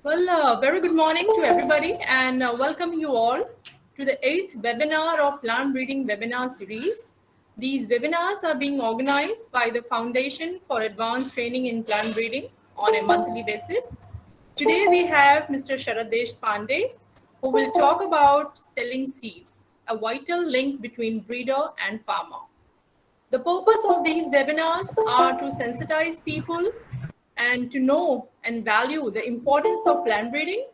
Very good morning to everybody and welcome you all to the 8th webinar of Plant Breeding webinar series. These webinars are being organized by the Foundation for Advanced Training in Plant Breeding on a monthly basis. Today we have Mr. Sharad Deshpande, who will talk about selling seeds, a vital link between breeder and farmer. The purpose of these webinars are to sensitize people and to know and value the importance of plant breeding,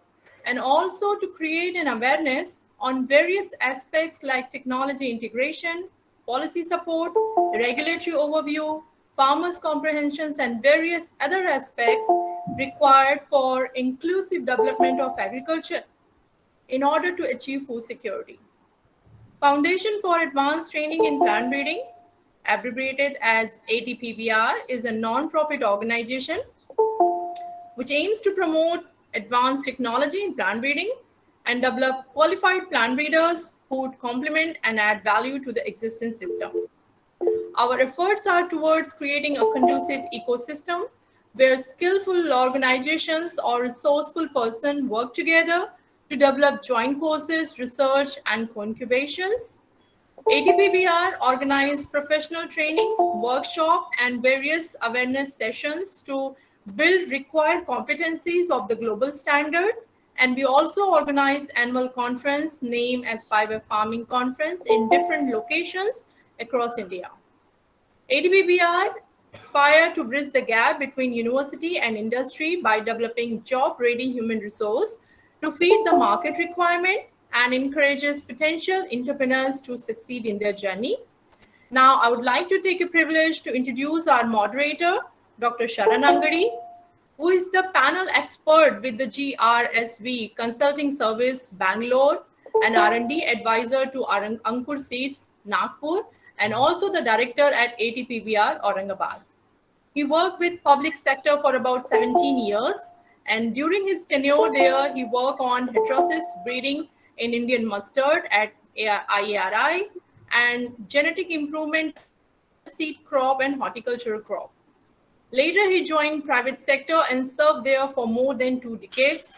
and also to create an awareness on various aspects like technology integration, policy support, regulatory overview, farmers' comprehensions, and various other aspects required for inclusive development of agriculture in order to achieve food security. Foundation for Advanced Training in Plant Breeding, abbreviated as ATPBR, is a non-profit organization which aims to promote advanced technology in plant breeding and develop qualified plant breeders who would complement and add value to the existing system. Our efforts are towards creating a conducive ecosystem where skillful organizations or resourceful persons work together to develop joint courses, research, and co-incubations. ATPBR organized professional trainings, workshops, and various awareness sessions to build required competencies of the global standard. And we also organize annual conference named as Fiber Farming Conference in different locations across India. ATPBR aspire to bridge the gap between university and industry by developing job-ready human resource to feed the market requirement and encourages potential entrepreneurs to succeed in their journey. Now, I would like to take a privilege to introduce our moderator, Dr. Angadi, who is the panel expert with the GRSV Consulting Service, Bangalore, and R&D advisor to Ankur Seeds, Nagpur, and also the director at ATPBR, Aurangabad. He worked with public sector for about 17 years, and during his tenure there, he worked on heterosis breeding in Indian mustard at IARI and genetic improvement seed crop and horticultural crop. Later, he joined private sector and served there for more than 2 decades.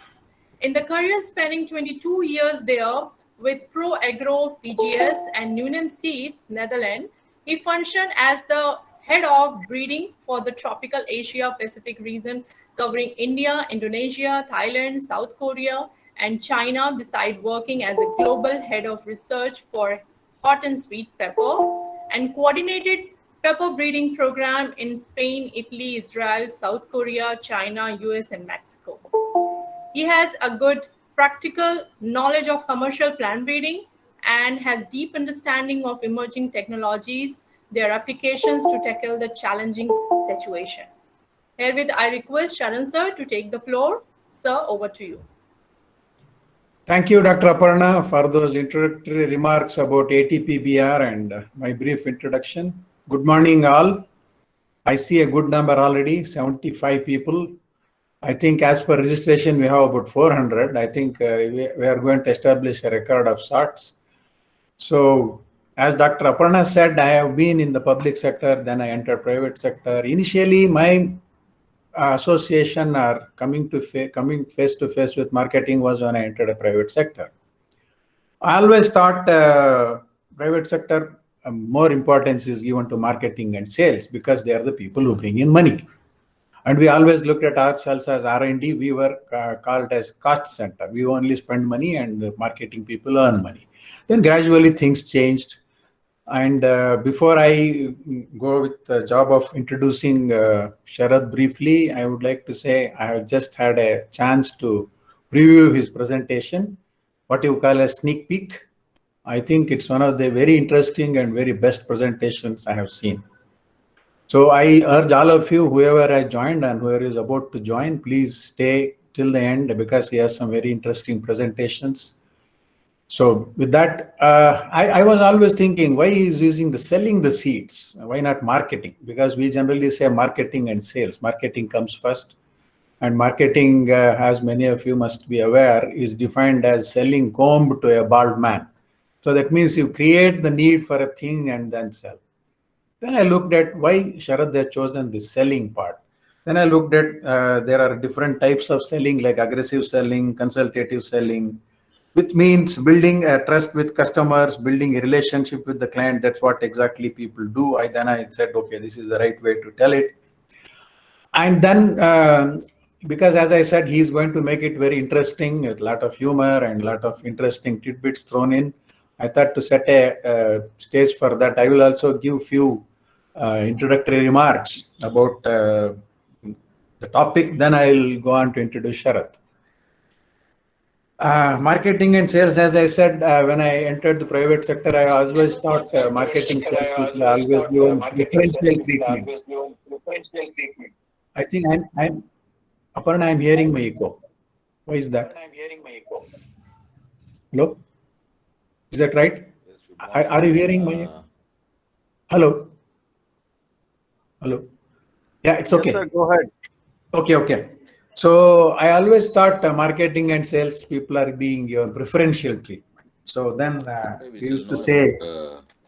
In the career spanning 22 years there with Pro Agro PGS and Newnham Seeds, Netherlands, he functioned as the head of breeding for the tropical Asia Pacific region covering India, Indonesia, Thailand, South Korea, and China, beside working as a global head of research for hot and sweet pepper and coordinated pepper breeding program in Spain, Italy, Israel, South Korea, China, US, and Mexico. He has a good practical knowledge of commercial plant breeding and has deep understanding of emerging technologies, their applications to tackle the challenging situation. Herewith, I request Sharan sir to take the floor. Sir, over to you. Thank you, Dr. Parana, for those introductory remarks about ATPBR and my brief introduction. Good morning, all. I see a good number already, 75 people. I think as per registration, we have about 400. I think we are going to establish a record of sorts. So, as Dr. Aparna said, I have been in the public sector, then I entered private sector. Initially, my association or coming face to face with marketing was when I entered a private sector. I always thought private sector more importance is given to marketing and sales because they are the people who bring in money. And we always looked at ourselves as R&D. We were called as cost center. We only spend money and the marketing people earn money. Then gradually things changed. And before I go with the job of introducing Sharad briefly, I would like to say I have just had a chance to preview his presentation, what you call a sneak peek. I think it's one of the very interesting and very best presentations I have seen. So I urge all of you, whoever has joined and whoever is about to join, please stay till the end because he has some very interesting presentations. So with that, I was always thinking, why is using the selling the seeds? Why not marketing? Because we generally say marketing and sales. Marketing comes first. And marketing, as many of you must be aware, is defined as selling comb to a bald man. So that means you create the need for a thing and then sell. Then I looked at why Sharad has chosen the selling part. Then I looked at there are different types of selling, like aggressive selling, consultative selling, which means building a trust with customers, building a relationship with the client. That's what exactly people do. Then I said, okay, this is the right way to tell it. And then, because as I said, he's going to make it very interesting, a lot of humor and a lot of interesting tidbits thrown in. I thought to set a stage for that, I will also give few introductory remarks about the topic. Then I'll go on to introduce Sharad. Marketing and sales, as I said, when I entered the private sector, I always thought marketing sales people are always given differential treatment. I think I'm Aparna, I'm hearing my echo. Why is that? Hello? Is that right? Are you hearing my echo? Hello? Hello? Yeah, it's okay. Yes, sir, go ahead. Okay. So I always thought marketing and sales people are being given preferential treatment. So then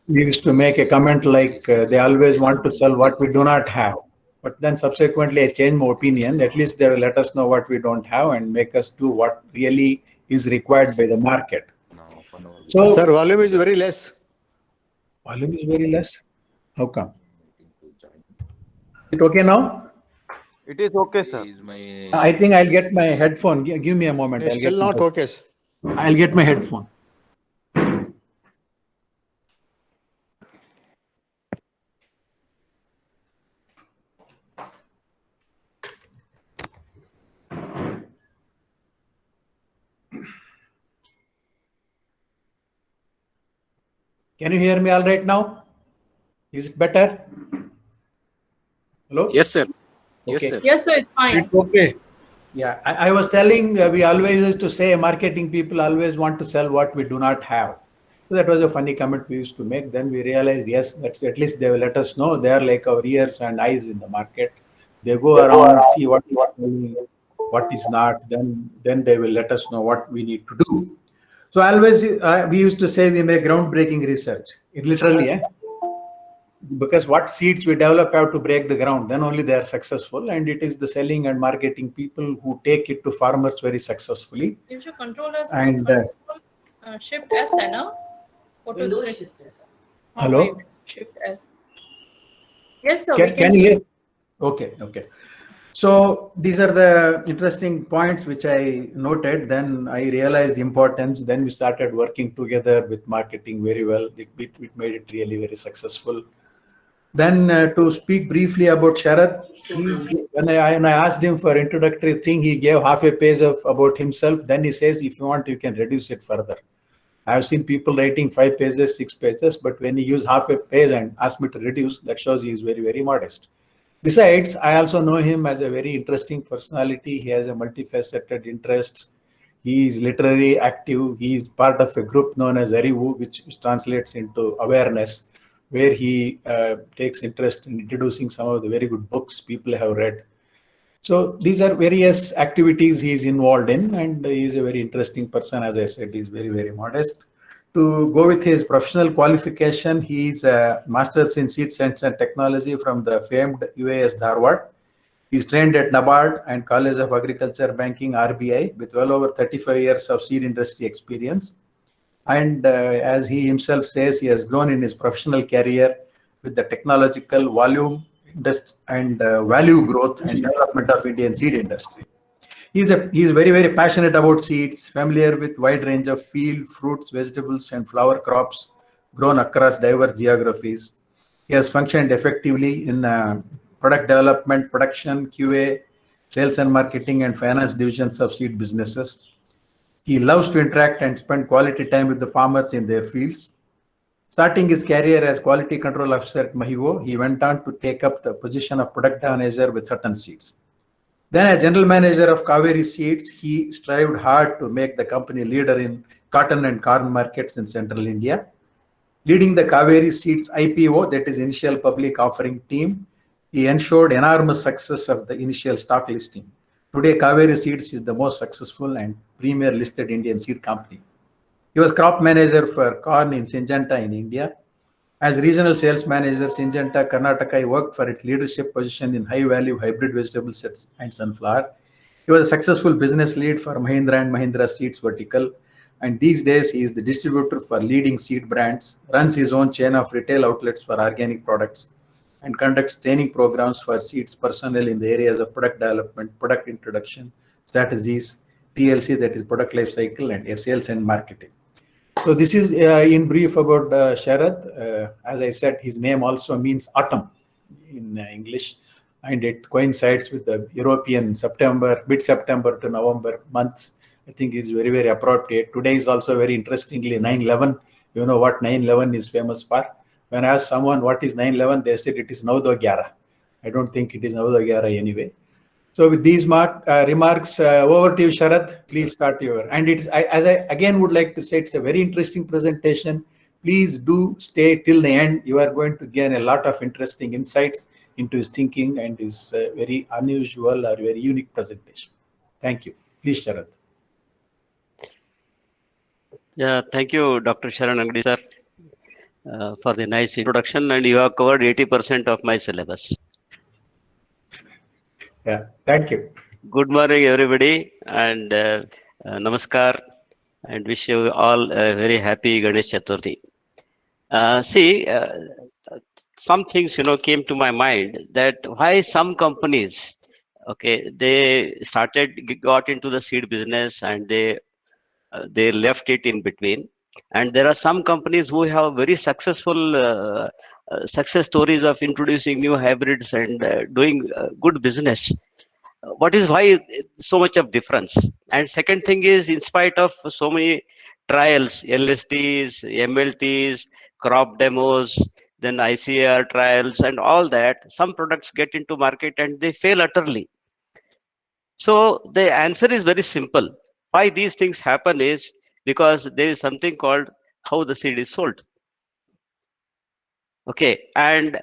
we used to make a comment like they always want to sell what we do not have. But then subsequently, I changed my opinion. At least they will let us know what we don't have and make us do what really is required by the market. So, sir, volume is very less. Volume is very less? How come? Is it okay now? It is okay, sir. I think I'll get my headphone. Give me a moment. It's still not okay. I'll get my headphone. Can you hear me all right now? Is it better? Hello? Yes, sir. Okay. Yes, sir, it's fine. It's okay. Yeah, I was telling we always used to say marketing people always want to sell what we do not have. So that was a funny comment we used to make. Then we realized, yes, that's at least they will let us know. They are like our ears and eyes in the market. They go around, see what is not. Then they will let us know what we need to do. So always we used to say we make groundbreaking research. It literally, because what seeds we develop have to break the ground, then only they are successful. And it is the selling and marketing people who take it to farmers very successfully. You should control us and Shift S, no? Shift S. Hello? Shift S. Yes, sir. Can you hear? Okay. So these are the interesting points which I noted. Then I realized the importance. Then we started working together with marketing very well. It made it really very successful. Then to speak briefly about Sharad, when I asked him for introductory thing, he gave half a page about himself. Then he says, if you want, you can reduce it further. I have seen people writing 5 pages, 6 pages, but when he used half a page and asked me to reduce, that shows he is very, very modest. Besides, I also know him as a very interesting personality. He has a multifaceted interests. He is literally active. He is part of a group known as Arivu, which translates into awareness, where he takes interest in introducing some of the very good books people have read. So these are various activities he is involved in, and he is a very interesting person. As I said, he is very, very modest. To go with his professional qualification, he is a master's in seed science and technology from the famed UAS Dharwad. He is trained at NABARD and College of Agriculture Banking, RBI, with well over 35 years of seed industry experience. And as he himself says, he has grown in his professional career with the technological volume and value growth and development of Indian seed industry. He is very, very passionate about seeds, familiar with wide range of field, fruits, vegetables, and flower crops grown across diverse geographies. He has functioned effectively in product development, production, QA, sales and marketing, and finance divisions of seed businesses. He loves to interact and spend quality time with the farmers in their fields. Starting his career as quality control officer at Mahivo, he went on to take up the position of product manager with certain seeds. Then as general manager of Kaveri Seeds, he strived hard to make the company leader in cotton and corn markets in central India. Leading the Kaveri Seeds IPO, that is initial public offering team, he ensured enormous success of the initial stock listing. Today, Kaveri Seeds is the most successful and premier listed Indian seed company. He was crop manager for corn in Syngenta in India. As regional sales manager, Syngenta Karnataka, I worked for its leadership position in high-value hybrid vegetable sets and sunflower. He was a successful business lead for Mahindra and Mahindra Seeds vertical, and these days he is the distributor for leading seed brands, runs his own chain of retail outlets for organic products, and conducts training programs for seeds personnel in the areas of product development, product introduction, strategies, PLC, that is product life cycle, and sales and marketing. So this is in brief about Sharad. As I said, his name also means autumn in English, and it coincides with the European September, mid-September to November months. I think it's very, very appropriate. Today is also very interestingly 9/11. You know what 9/11 is famous for? When I asked someone what is 9/11, they said it is Navdo Gyara. I don't think it is Navdo Gyara anyway. So with these remarks, over to you, Sharad. Please start your. And as I again would like to say, it's a very interesting presentation. Please do stay till the end. You are going to gain a lot of interesting insights into his thinking and his very unusual or very unique presentation. Thank you. Please, Sharad. Yeah, thank you, Dr. Angadi sir, for the nice introduction, and you have covered 80% of my syllabus. Yeah, thank you. Good morning, everybody, and namaskar, and wish you all a very happy Ganesh Chaturthi. Some things came to my mind, that why some companies, okay, they got into the seed business, and they left it in between. And there are some companies who have very successful success stories of introducing new hybrids and doing good business. What is why so much of difference? And second thing is, in spite of so many trials, LSTs, MLTs, crop demos, then ICAR trials and all that, some products get into market and they fail utterly. So the answer is very simple. Why these things happen is because there is something called how the seed is sold. Okay, and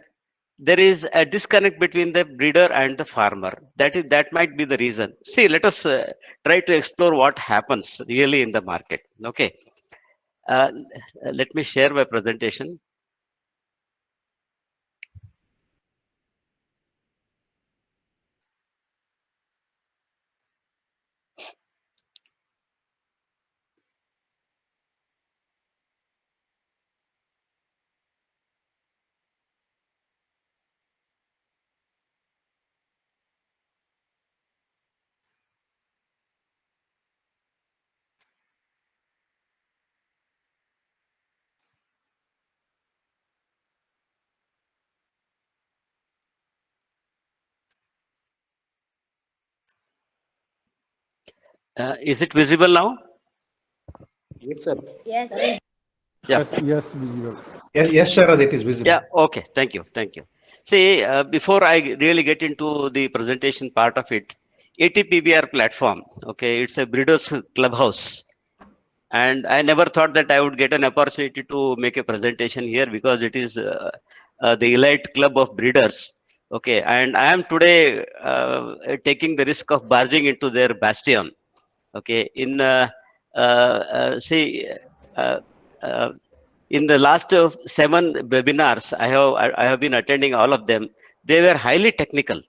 there is a disconnect between the breeder and the farmer. That might be the reason. See, let us try to explore what happens really in the market. Okay, uh, let me share my presentation. Is it visible now? Yes, sir. Yes. Yeah. Yes, visible. Yes, Sharad, it is visible. Yeah, okay, thank you. See, before I really get into the presentation part of it, ATPBR platform, okay, it's a breeders clubhouse. And I never thought that I would get an opportunity to make a presentation here, because it is the elite club of breeders. Okay, and I am today taking the risk of barging into their bastion. Okay, see, uh, uh, in the last 7 webinars I have been attending all of them. They were highly technical.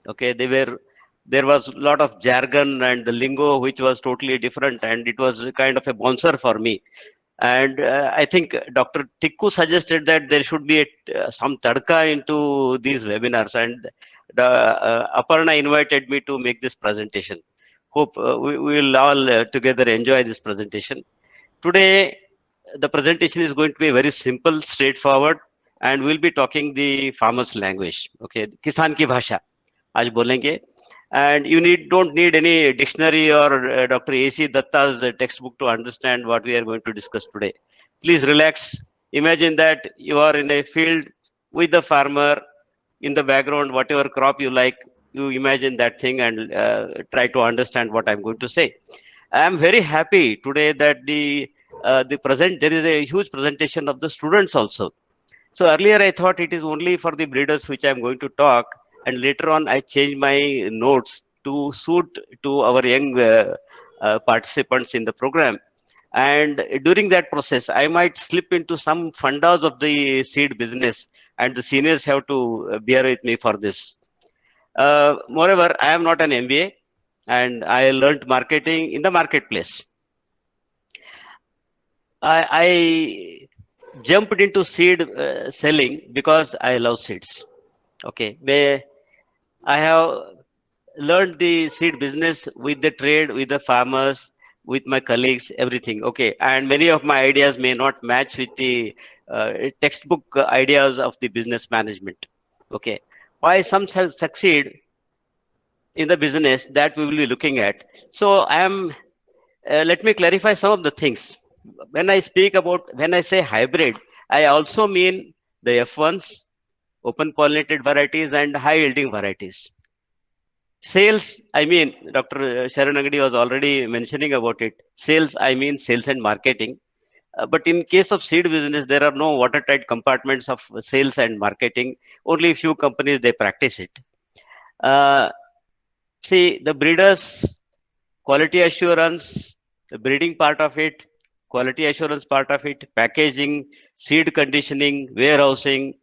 Okay, there was a lot of jargon and the lingo which was totally different, and it was kind of a bouncer for me. And I think Dr. Tikku suggested that there should be some tadka into these webinars, and Aparna invited me to make this presentation. Hope we will all together enjoy this presentation. Today, the presentation is going to be very simple, straightforward, and we'll be talking the farmer's language. Okay, Kisan ki bhasha. आज बोलेंगे, and you don't need any dictionary or Dr. AC Datta's textbook to understand what we are going to discuss today. Please relax. Imagine that you are in a field with the farmer, in the background, whatever crop you like, you imagine that thing and try to understand what I'm going to say. I am very happy today that there is a huge presentation of the students also. So earlier I thought it is only for the breeders which I'm going to talk, and later on I changed my notes to suit to our young participants in the program. And during that process, I might slip into some fundas of the seed business, and the seniors have to bear with me for this. Moreover, I am not an MBA, and I learned marketing in the marketplace. I jumped into seed selling because I love seeds. Okay, I have learned the seed business with the trade, with the farmers, with my colleagues, everything. Okay, and many of my ideas may not match with the textbook ideas of the business management. Okay, why some succeed in the business, that we will be looking at. So I am. Let me clarify some of the things. When I say hybrid, I also mean the F1s, open pollinated varieties, and high yielding varieties. Sales, I mean, Dr. Sharon Angadi was already mentioning about it. Sales, I mean sales and marketing. But in case of seed business, there are no watertight compartments of sales and marketing. Only a few companies, they practice it. Uh, See, the breeders, quality assurance, the breeding part of it, quality assurance part of it, packaging, seed conditioning, warehousing.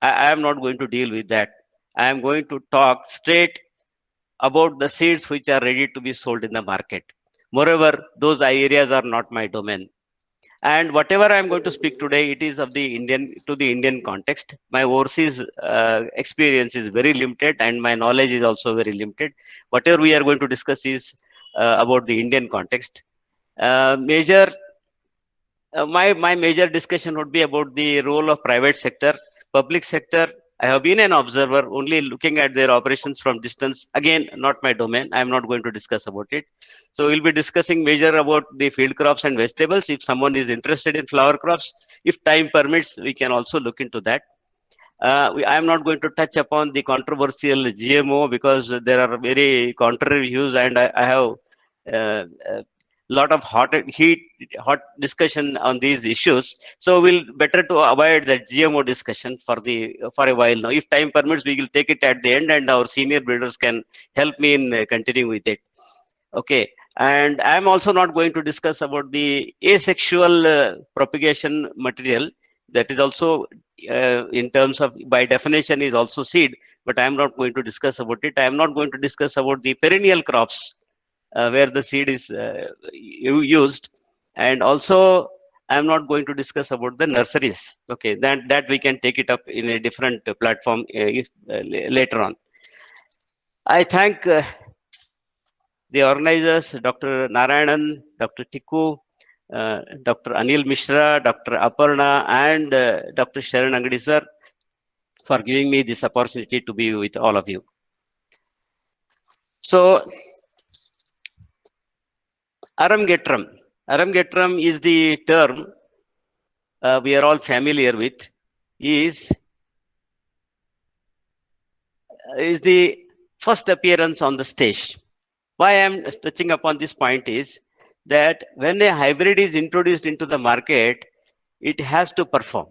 I am not going to deal with that. I am going to talk straight about the seeds which are ready to be sold in the market. Moreover, those areas are not my domain. And whatever I am going to speak today, it is of the Indian context. My overseas experience is very limited, and my knowledge is also very limited. Whatever we are going to discuss is about the Indian context. Major my major discussion would be about the role of private sector. Public sector, I have been an observer, only looking at their operations from distance. Again, not my domain. I am not going to discuss about it. So we'll be discussing major about the field crops and vegetables. If someone is interested in flower crops, if time permits, we can also look into that. I am not going to touch upon the controversial GMO, because there are very contrary views, and I have a lot of hot discussion on these issues. So we'll better to avoid that GMO discussion for a while now. If time permits, we will take it at the end, and our senior breeders can help me in continuing with it. Okay, and I'm also not going to discuss about the asexual propagation material. That is also in terms of, by definition, is also seed, but I'm not going to discuss about it. I'm not going to discuss about the perennial crops where the seed is used, and also I'm not going to discuss about the nurseries. Okay, that we can take it up in a different platform if later on. I thank the organizers, Dr. Narayanan, Dr. Tikku, Dr. Anil Mishra, Dr. Aparna, and Dr. Sharan Angadi sir, for giving me this opportunity to be with all of you. So, Aramgetram. Aramgetram is the term we are all familiar with. Is the first appearance on the stage. Why I am touching upon this point is that when a hybrid is introduced into the market, it has to perform.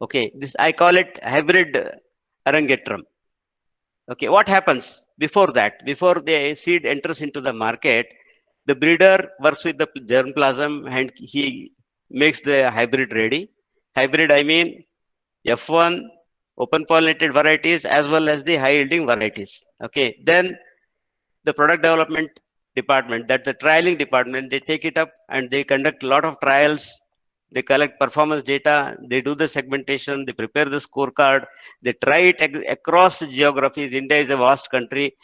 Okay, this I call it hybrid Arangetram. Okay, what happens before that? Before the seed enters into the market, the breeder works with the germplasm and he makes the hybrid ready. Hybrid, I mean F1, open pollinated varieties, as well as the high yielding varieties. Okay, then the product development department, that's the trialing department, they take it up and they conduct a lot of trials. They collect performance data, they do the segmentation, they prepare the scorecard, they try it across geographies. India is a vast country,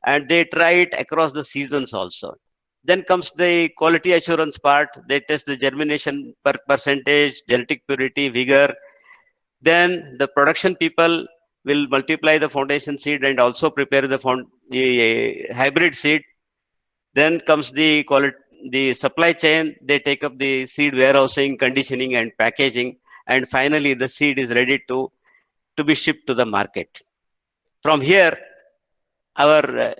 and they try it across the seasons also. Then comes the quality assurance part. They test the germination percentage, genetic purity, vigor. Then the production people will multiply the foundation seed and also prepare the hybrid seed. Then comes the supply chain. They take up the seed warehousing, conditioning, and packaging, and finally the seed is ready to be shipped to the market. From here, our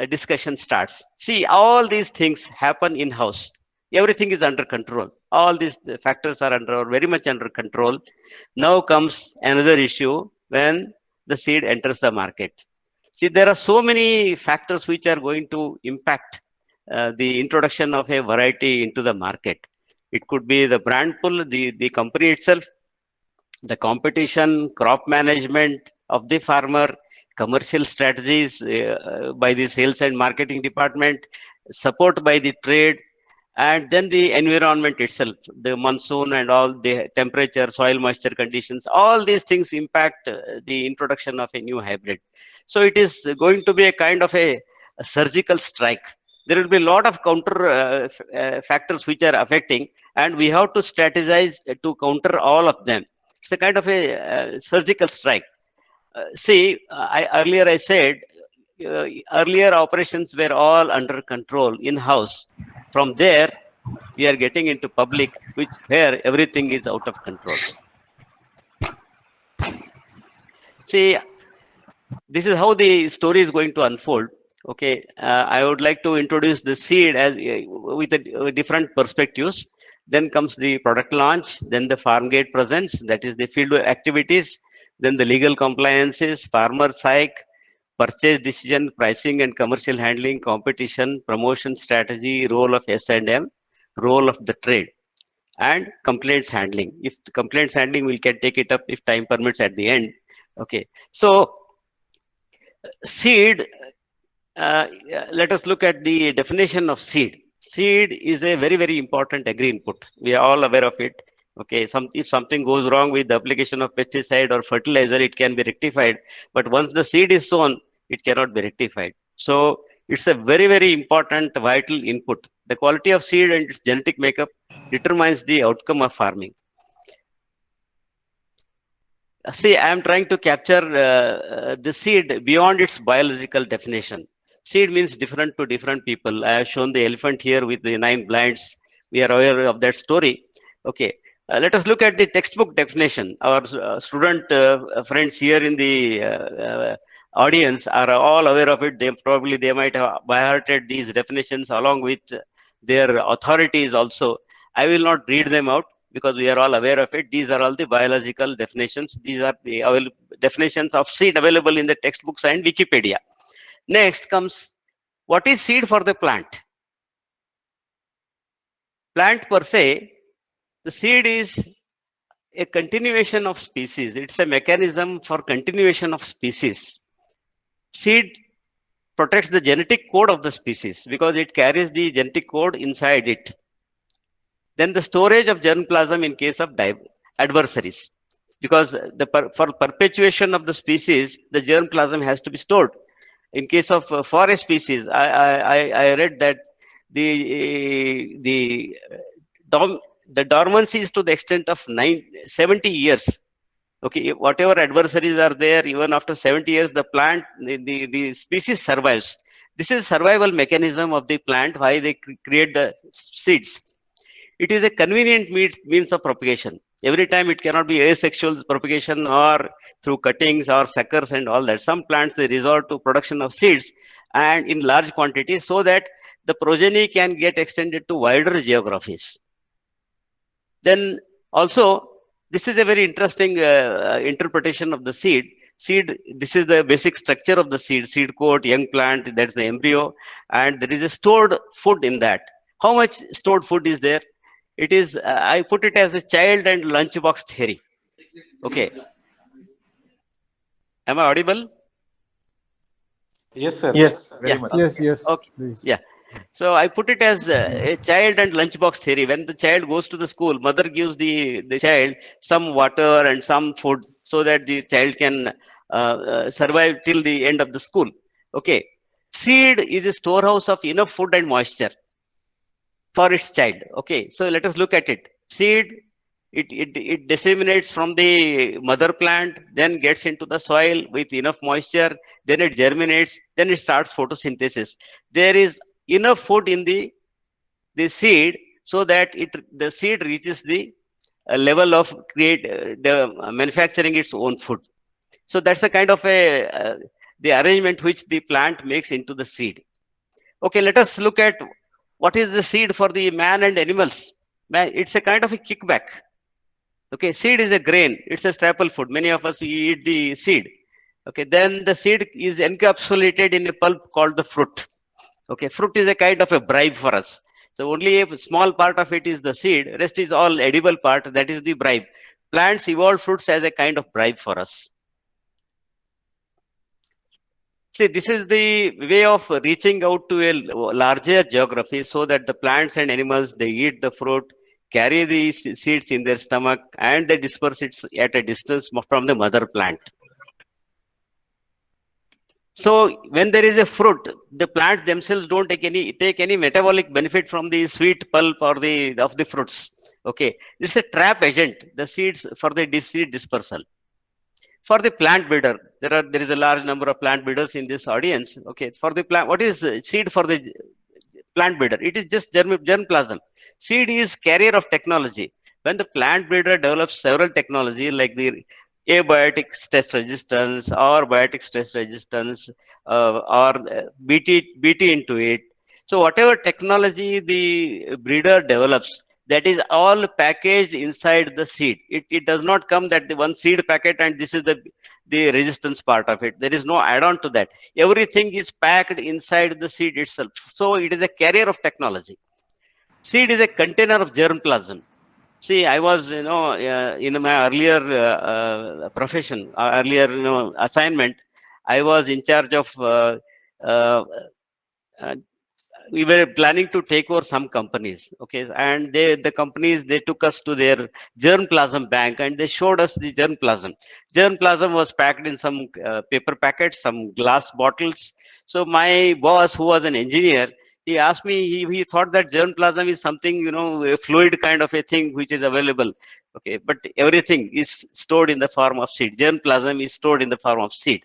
discussion starts. See, all these things happen in house. Everything is under control. All these factors are very much under control. Now comes another issue when the seed enters the market. See, there are so many factors which are going to impact the introduction of a variety into the market. It could be the brand pull, the company itself, the competition, crop management of the farmer, commercial strategies by the sales and marketing department, support by the trade, and then the environment itself, the monsoon and all the temperature, soil moisture conditions, all these things impact the introduction of a new hybrid. So it is going to be a kind of a surgical strike. There will be a lot of counter factors which are affecting, and we have to strategize to counter all of them. It's a kind of a surgical strike. Earlier I said, earlier operations were all under control in-house. From there, we are getting into public, which where everything is out of control. See, this is how the story is going to unfold. Okay, I would like to introduce the seed as with different perspectives. Then comes the product launch, then the farm gate presence, that is the field activities, then the legal compliances, farmer psych, purchase decision, pricing and commercial handling, competition, promotion strategy, role of S&M, role of the trade, and complaints handling. If the complaints handling, we can take it up if time permits at the end. Okay, so seed, let us look at the definition of seed. Seed is a very, very important agri input. We are all aware of it. Okay, if something goes wrong with the application of pesticide or fertilizer, it can be rectified. But once the seed is sown, it cannot be rectified. So it's a very, very important vital input. The quality of seed and its genetic makeup determines the outcome of farming. See, I am trying to capture the seed beyond its biological definition. Seed means different to different people. I have shown the elephant here with the 9 blinds. We are aware of that story. Okay, let us look at the textbook definition. Our student friends here in the audience are all aware of it. They might have by-hearted these definitions along with their authorities also. I will not read them out, because we are all aware of it. These are all the biological definitions. These are the definitions of seed available in the textbooks and Wikipedia. Next comes, what is seed for the plant? Plant per se, the seed is a continuation of species. It's a mechanism for continuation of species. Seed protects the genetic code of the species because it carries the genetic code inside it. Then the storage of germplasm in case of adversaries, because for perpetuation of the species, the germplasm has to be stored. In case of forest species, I read that the dormancy is to the extent of 70 years. Okay, whatever adversaries are there, even after 70 years, the plant, the species survives. This is survival mechanism of the plant, why they create the seeds. It is a convenient means of propagation. Every time it cannot be asexual propagation or through cuttings or suckers and all that. Some plants, they resort to production of seeds and in large quantities so that the progeny can get extended to wider geographies. Then also, this is a very interesting interpretation of the seed. This is the basic structure of the seed coat, young plant, that's the embryo, and there is a stored food in that. How much stored food is there? It is, I put it as a child and lunchbox theory. Okay. Am I audible? Yes, sir. Yes, very much. Yes. Okay. Please. Yeah. So I put it as a child and lunchbox theory. When the child goes to the school, mother gives the child some water and some food so that the child can survive till the end of the school. Okay. Seed is a storehouse of enough food and moisture for its child. Okay, so let us look at it. Seed, it disseminates from the mother plant, then gets into the soil with enough moisture, then it germinates, then it starts photosynthesis. There is enough food in the seed so that the seed reaches the level of manufacturing its own food. So that's a kind of the arrangement which the plant makes into the seed. Okay, let us look at what is the seed for the man and animals. It's a kind of a kickback. Okay, seed is a grain. It's a staple food. Many of us, we eat the seed. Okay, then the seed is encapsulated in a pulp called the fruit. Okay, fruit is a kind of a bribe for us. So only a small part of it is the seed, rest is all edible part, that is the bribe. Plants evolve fruits as a kind of bribe for us. See, this is the way of reaching out to a larger geography so that the plants and animals, they eat the fruit, carry the seeds in their stomach, and they disperse it at a distance from the mother plant. So when there is a fruit, the plants themselves don't take any metabolic benefit from the sweet pulp or of the fruits. Okay, it's a trap agent, the seeds for the seed dispersal. For the plant breeder, there is a large number of plant breeders in this audience. Okay, for the plant, what is seed for the plant breeder? It is just germplasm. Seed is carrier of technology. When the plant breeder develops several technology like the abiotic stress resistance or biotic stress resistance or BT into it. So whatever technology the breeder develops, that is all packaged inside the seed. It does not come that the one seed packet and this is the resistance part of it. There is no add-on to that. Everything is packed inside the seed itself. So it is a carrier of technology. Seed is a container of germplasm. See, I was, in my earlier profession, earlier, assignment, I was in charge of uh, uh, we were planning to take over some companies, okay, and the companies, they took us to their germplasm bank and they showed us the germplasm was packed in some paper packets, some glass bottles. So my boss, who was an engineer, he asked me, he thought that germplasm is something, a fluid kind of a thing which is available. Okay, but everything is stored in the form of seed. Germplasm is stored in the form of seed.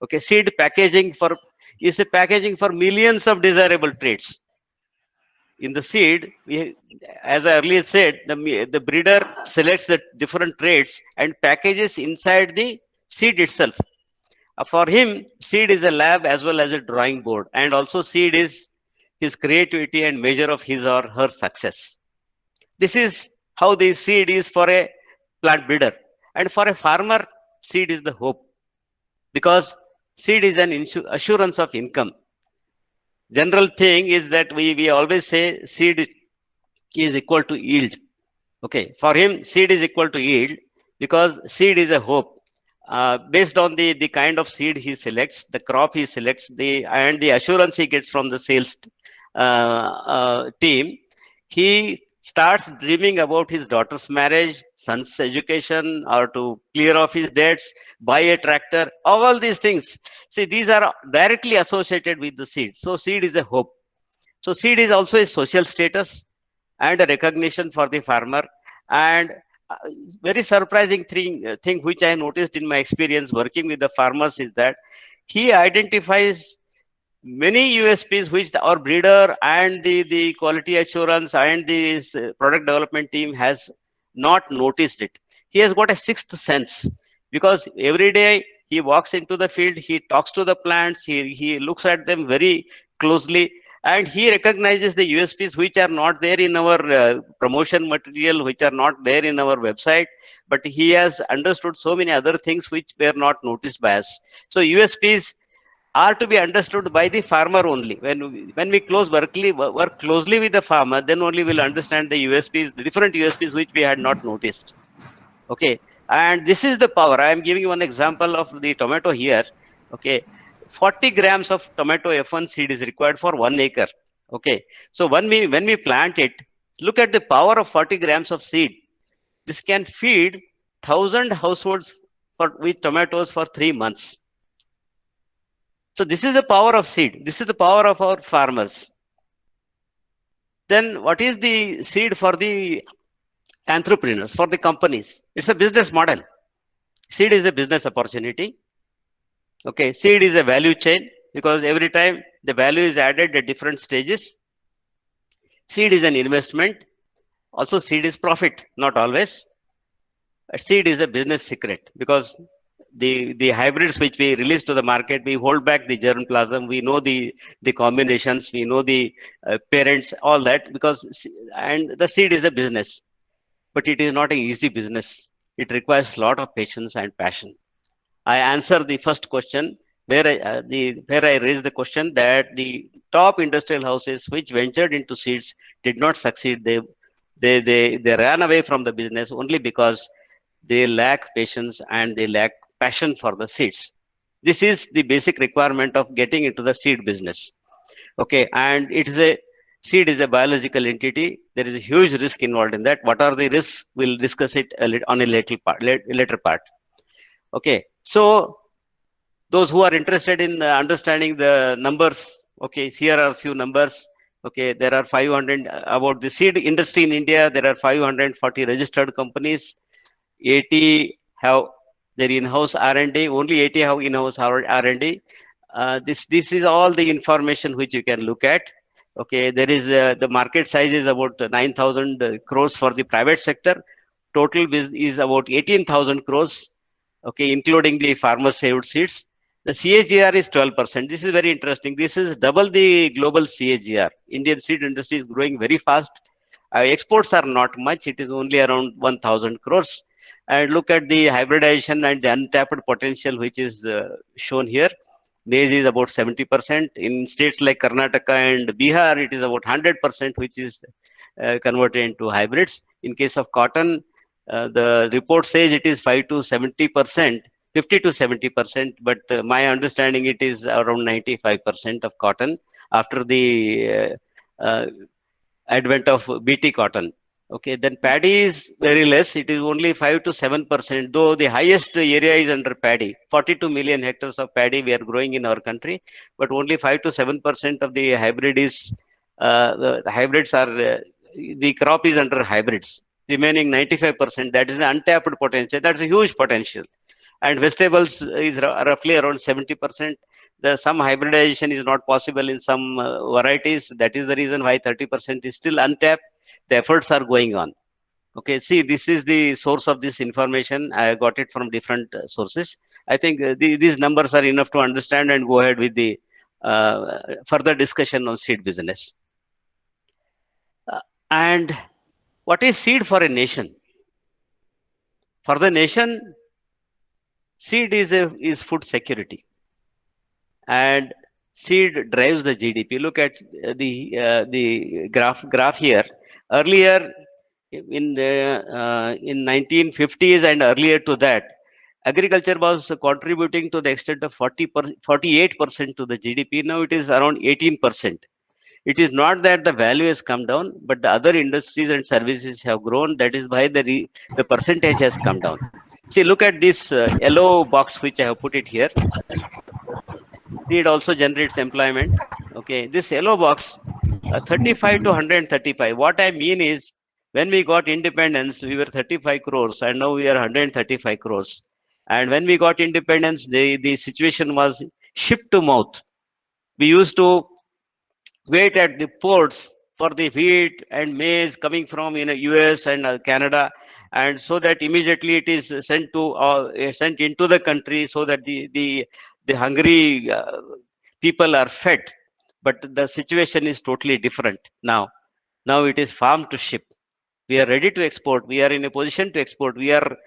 Okay, seed packaging for is a packaging for millions of desirable traits. In the seed, as I earlier said, the breeder selects the different traits and packages inside the seed itself. For him, seed is a lab as well as a drawing board, and also seed is his creativity and measure of his or her success. This is how the seed is for a plant breeder. And for a farmer, seed is the hope, because seed is an assurance of income. General thing is that we always say seed is equal to yield. Okay, for him, seed is equal to yield because seed is a hope. Based on the kind of seed he selects, the crop he selects, and the assurance he gets from the sales team, he starts dreaming about his daughter's marriage, son's education, or to clear off his debts, buy a tractor, all these things. See, these are directly associated with the seed. So seed is a hope. So seed is also a social status and a recognition for the farmer. And very surprising thing which I noticed in my experience working with the farmers is that he identifies many USPs which our breeder and the quality assurance and the product development team has not noticed it. He has got a sixth sense, because every day he walks into the field, he talks to the plants, he looks at them very closely, and he recognizes the USPs which are not there in our promotion material, which are not there in our website, but he has understood so many other things which were not noticed by us. So USPs are to be understood by the farmer only. When we work closely with the farmer, then only we'll understand the USPs, the different USPs which we had not noticed. Okay, and this is the power. I am giving you one example of the tomato here. Okay, 40 grams of tomato F1 seed is required for 1 acre. Okay, so when we plant it, look at the power of 40 grams of seed. This can feed 1,000 households with tomatoes for 3 months. So this is the power of seed. This is the power of our farmers. Then what is the seed for the entrepreneurs, for the companies? It's a business model. Seed is a business opportunity. Okay, seed is a value chain, because every time the value is added at different stages. Seed is an investment. Also, seed is profit, not always. Seed is a business secret, because the hybrids which we release to the market, we hold back the germplasm, we know the combinations, we know the parents, all that, and the seed is a business, but it is not an easy business. It requires a lot of patience and passion. I answer the first question. where I raised the question that the top industrial houses which ventured into seeds did not succeed. They ran away from the business only because they lack patience and they lack passion for the seeds. This is the basic requirement of getting into the seed business. Okay, and it is a seed is a biological entity. There is a huge risk involved in that. What are the risks? We'll discuss it on a later part. Okay, so those who are interested in understanding the numbers, okay, here are a few numbers. Okay, there are 500 about the seed industry in India. There are 540 registered companies. 80 have their in-house R&D. Only 80 have in-house R&D. This is all the information which you can look at. Okay, there is the market size is about 9,000 crores for the private sector. Total is about 18,000 crores. Okay, including the farmer saved seeds. The CAGR is 12%. This is very interesting. This is double the global CAGR. Indian seed industry is growing very fast. Exports are not much. It is only around 1,000 crores. And look at the hybridization and the untapped potential, which is shown here. Maize is about 70%. In states like Karnataka and Bihar, it is about 100%, which is converted into hybrids. In case of cotton, the report says it is 5 to 70%, 50 to 70%, but my understanding it is around 95% of cotton after the advent of BT cotton. Okay, then paddy is very less. It is only 5 to 7%, though the highest area is under paddy. 42 million hectares of paddy we are growing in our country, but only 5 to 7% of the hybrid is, the hybrids are, the crop is under hybrids. Remaining 95%, that is the untapped potential. That's a huge potential. And vegetables is roughly around 70%. Some hybridization is not possible in some varieties. That is the reason why 30% is still untapped. The efforts are going on. Okay, see, this is the source of this information. I got it from different sources. I think these numbers are enough to understand and go ahead with the further discussion on seed business. And what is seed for a nation? For the nation, seed is food security, and seed drives the GDP. Look at the graph here. Earlier, in 1950s and earlier to that, agriculture was contributing to the extent of 48% to the GDP. Now it is around 18%. It is not that the value has come down, but the other industries and services have grown. That is why the percentage has come down. See, look at this yellow box which I have put it here. It also generates employment. Okay, this yellow box, 35 to 135. What I mean is, when we got independence, we were 35 crores, and now we are 135 crores. And when we got independence, the situation was ship to mouth. We used to wait at the ports for the wheat and maize coming from US and Canada, and so that immediately it is sent into the country, so that the hungry people are fed. But the situation is totally different now. Now it is farm to ship. We are ready to export. We are in a position to export. We are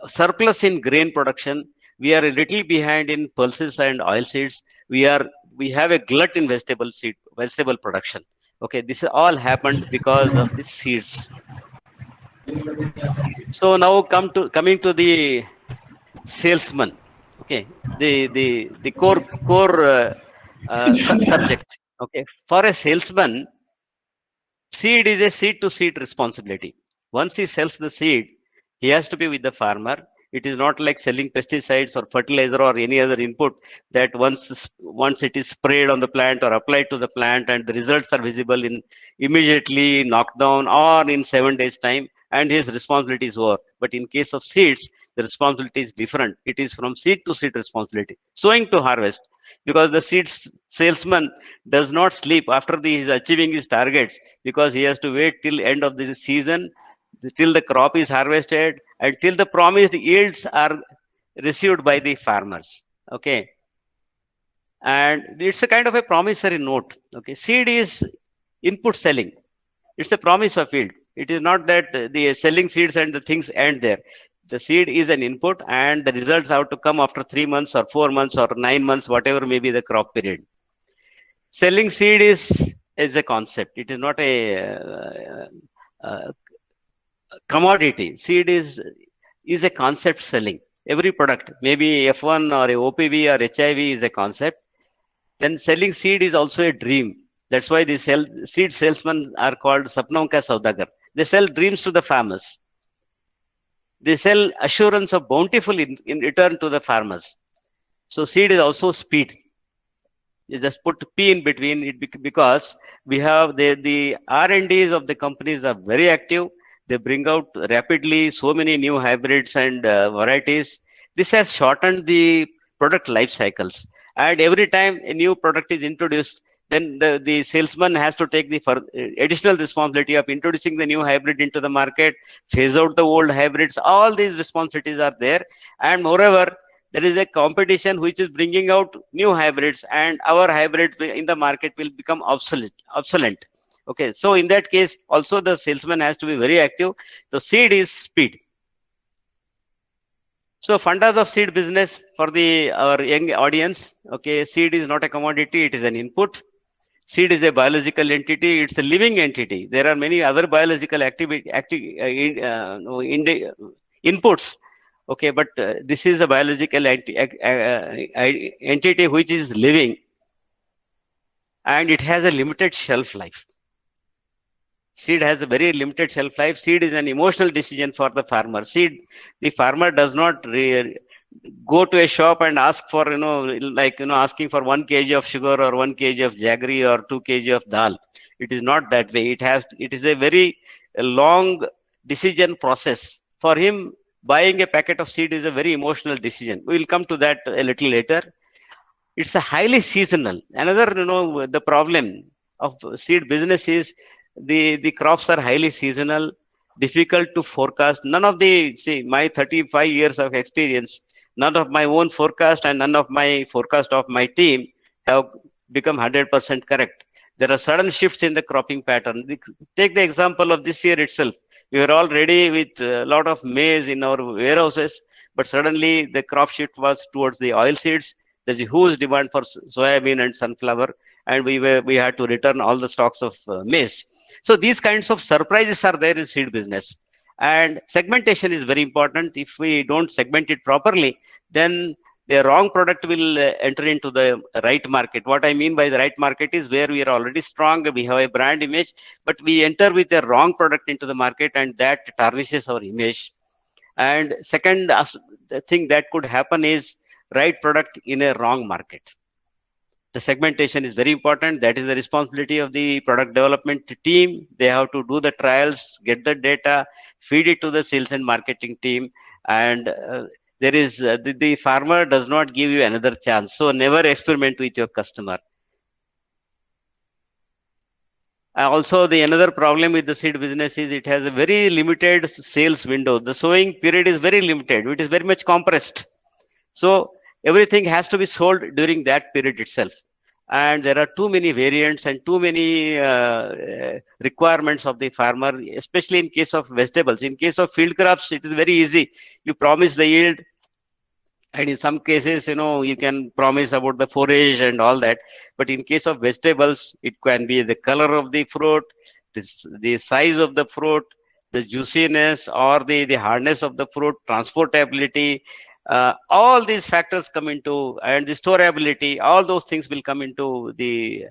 surplus in grain production. We are a little behind in pulses and oilseeds. We have a glut in vegetable production. Okay, this all happened because of the seeds. So now coming to the salesman. Okay, the core subject. Okay, for a salesman, seed is a seed to seed responsibility. Once he sells the seed, he has to be with the farmer. It is not like selling pesticides or fertilizer or any other input that once it is sprayed on the plant or applied to the plant and the results are visible in immediately knocked down or in 7 days time, and his responsibility is over. But in case of seeds, the responsibility is different. It is from seed to seed responsibility, sowing to harvest, because the seeds salesman does not sleep after he is achieving his targets, because he has to wait till end of the season, till the crop is harvested, and till the promised yields are received by the farmers. Okay, and it's a kind of a promissory note. Okay, seed is input selling. It's a promise of yield. It is not that the selling seeds and the things end there. The seed is an input, and the results have to come after 3 months or 4 months or 9 months, whatever may be the crop period. Selling seed is a concept. It is not a commodity. Seed is a concept selling. Every product, maybe F1 or a OPV or HIV is a concept. Then selling seed is also a dream. That's why the seed salesmen are called Sapnon Ka Saudagar. They sell dreams to the farmers. They sell assurance of bountiful in return to the farmers. So seed is also speed. You just put P in between it because we have the R&Ds of the companies are very active. They bring out rapidly so many new hybrids and varieties. This has shortened the product life cycles. And every time a new product is introduced, then the salesman has to take the additional responsibility of introducing the new hybrid into the market, phase out the old hybrids. All these responsibilities are there. And moreover, there is a competition which is bringing out new hybrids, and our hybrid in the market will become obsolete. Okay, so in that case, also the salesman has to be very active. The seed is speed. So fundas of seed business for our young audience. Okay, seed is not a commodity; it is an input. Seed is a biological entity; it's a living entity. There are many other biological inputs. Okay, but this is a biological entity which is living, and it has a limited shelf life. Seed has a very limited shelf life. Seed is an emotional decision for the farmer. The farmer does not go to a shop and ask for, asking for 1 kg of sugar or 1 kg of jaggery or 2 kg of dal. It is not that way. It is a very long decision process. For him, buying a packet of seed is a very emotional decision. We will come to that a little later. It's a highly seasonal. Another, the problem of seed business is the crops are highly seasonal, difficult to forecast. None of my 35 years of experience, none of my own forecast and none of my forecast of my team have become 100% correct. There are sudden shifts in the cropping pattern. Take the example of this year itself. We were all ready with a lot of maize in our warehouses, but suddenly the crop shift was towards the oil seeds. There's a huge demand for soybean and sunflower, and we had to return all the stocks of maize. So these kinds of surprises are there in seed business. And segmentation is very important. If we don't segment it properly, then the wrong product will enter into the right market. What I mean by the right market is where we are already strong, we have a brand image, but we enter with a wrong product into the market, and that tarnishes our image. And second, the thing that could happen is right product in a wrong market. The segmentation is very important. That is the responsibility of the product development team. They have to do the trials, get the data, feed it to the sales and marketing team. And there is the farmer does not give you another chance. So never experiment with your customer. Also, the another problem with the seed business is it has a very limited sales window. The sowing period is very limited. It is very much compressed. So everything has to be sold during that period itself. And there are too many variants and too many requirements of the farmer, especially in case of vegetables. In case of field crops, it is very easy. You promise the yield, and in some cases, you can promise about the forage and all that. But in case of vegetables, it can be the color of the fruit, the size of the fruit, the juiciness or the hardness of the fruit, transportability. All these factors come into, and the storability, all those things will come into we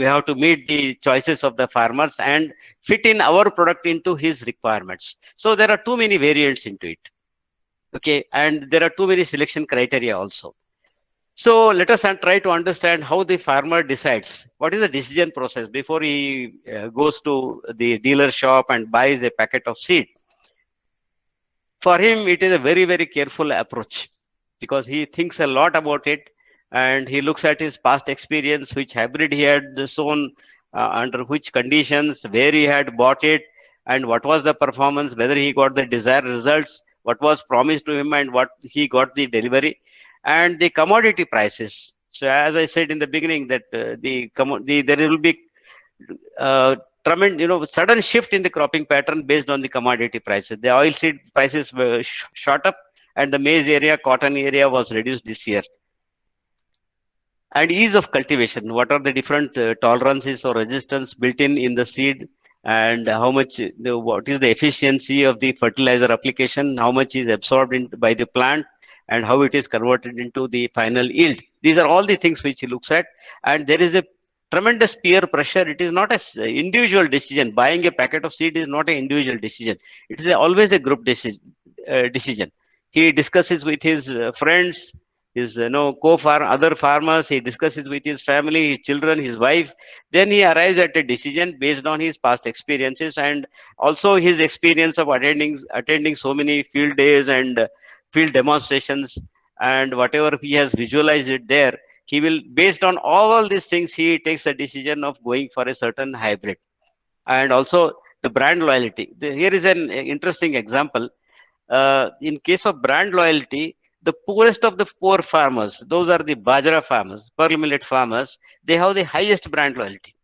have to meet the choices of the farmers and fit in our product into his requirements. So there are too many variants into it. Okay, and there are too many selection criteria also. So let us try to understand how the farmer decides. What is the decision process before he goes to the dealer shop and buys a packet of seed? For him, it is a very, very careful approach because he thinks a lot about it, and he looks at his past experience, which hybrid he had sown, under which conditions, where he had bought it, and what was the performance, whether he got the desired results, what was promised to him, and what he got the delivery, and the commodity prices. So as I said in the beginning, that there will be tremendous, sudden shift in the cropping pattern based on the commodity prices. The oil seed prices were shot up, and the maize area, cotton area was reduced this year. And ease of cultivation. What are the different tolerances or resistance built in the seed, and how much, what is the efficiency of the fertilizer application, how much is absorbed by the plant, and how it is converted into the final yield. These are all the things which he looks at. And there is a tremendous peer pressure. It is not an individual decision. Buying a packet of seed is not an individual decision. It is always a group decision. He discusses with his friends, his other farmers. He discusses with his family, his children, his wife. Then he arrives at a decision based on his past experiences, and also his experience of attending so many field days and field demonstrations, and whatever he has visualized it there. He will, based on all these things, he takes a decision of going for a certain hybrid. And also the brand loyalty. Here is an interesting example. In case of brand loyalty, the poorest of the poor farmers, those are the bajra farmers, pearl millet farmers, they have the highest brand loyalty.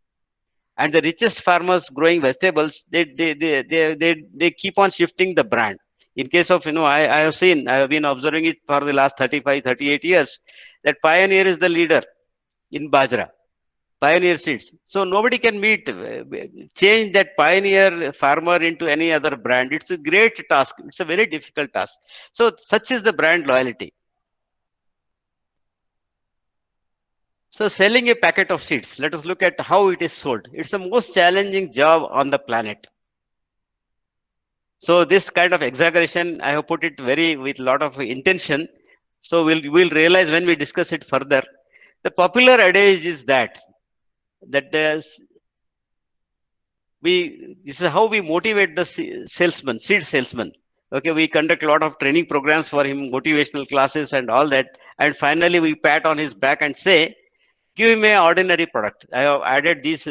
And the richest farmers growing vegetables, they keep on shifting the brand. In case of, I have been observing it for the last 35, 38 years, that Pioneer is the leader in bajra. Pioneer seeds. So nobody can change that Pioneer farmer into any other brand. It's a great task. It's a very difficult task. So such is the brand loyalty. So selling a packet of seeds, let us look at how it is sold. It's the most challenging job on the planet. So this kind of exaggeration, I have put it with a lot of intention. So we'll realize when we discuss it further. The popular adage is that this is how we motivate the seed salesman. Okay, we conduct a lot of training programs for him, motivational classes and all that. And finally, we pat on his back and say, give him an ordinary product. I have added these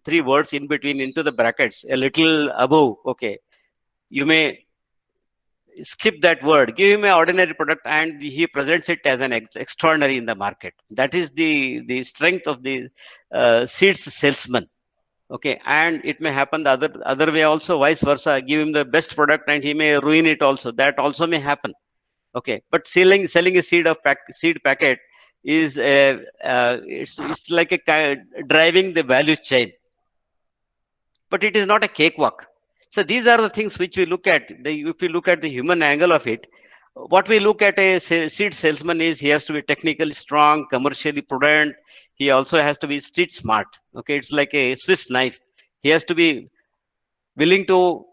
three words in between into the brackets, a little above. Okay, you may skip that word. Give him an ordinary product, and he presents it as an extraordinary in the market. That is the strength of the seeds salesman. Okay, and it may happen the other way also, vice versa. Give him the best product and he may ruin it also. That also may happen. Okay, but selling a seed packet is it's like a driving the value chain, but it is not a cakewalk. So these are the things which we look at. If we look at the human angle of it, what we look at a seed salesman is he has to be technically strong, commercially prudent. He also has to be street smart. Okay, it's like a Swiss knife. He has to be willing to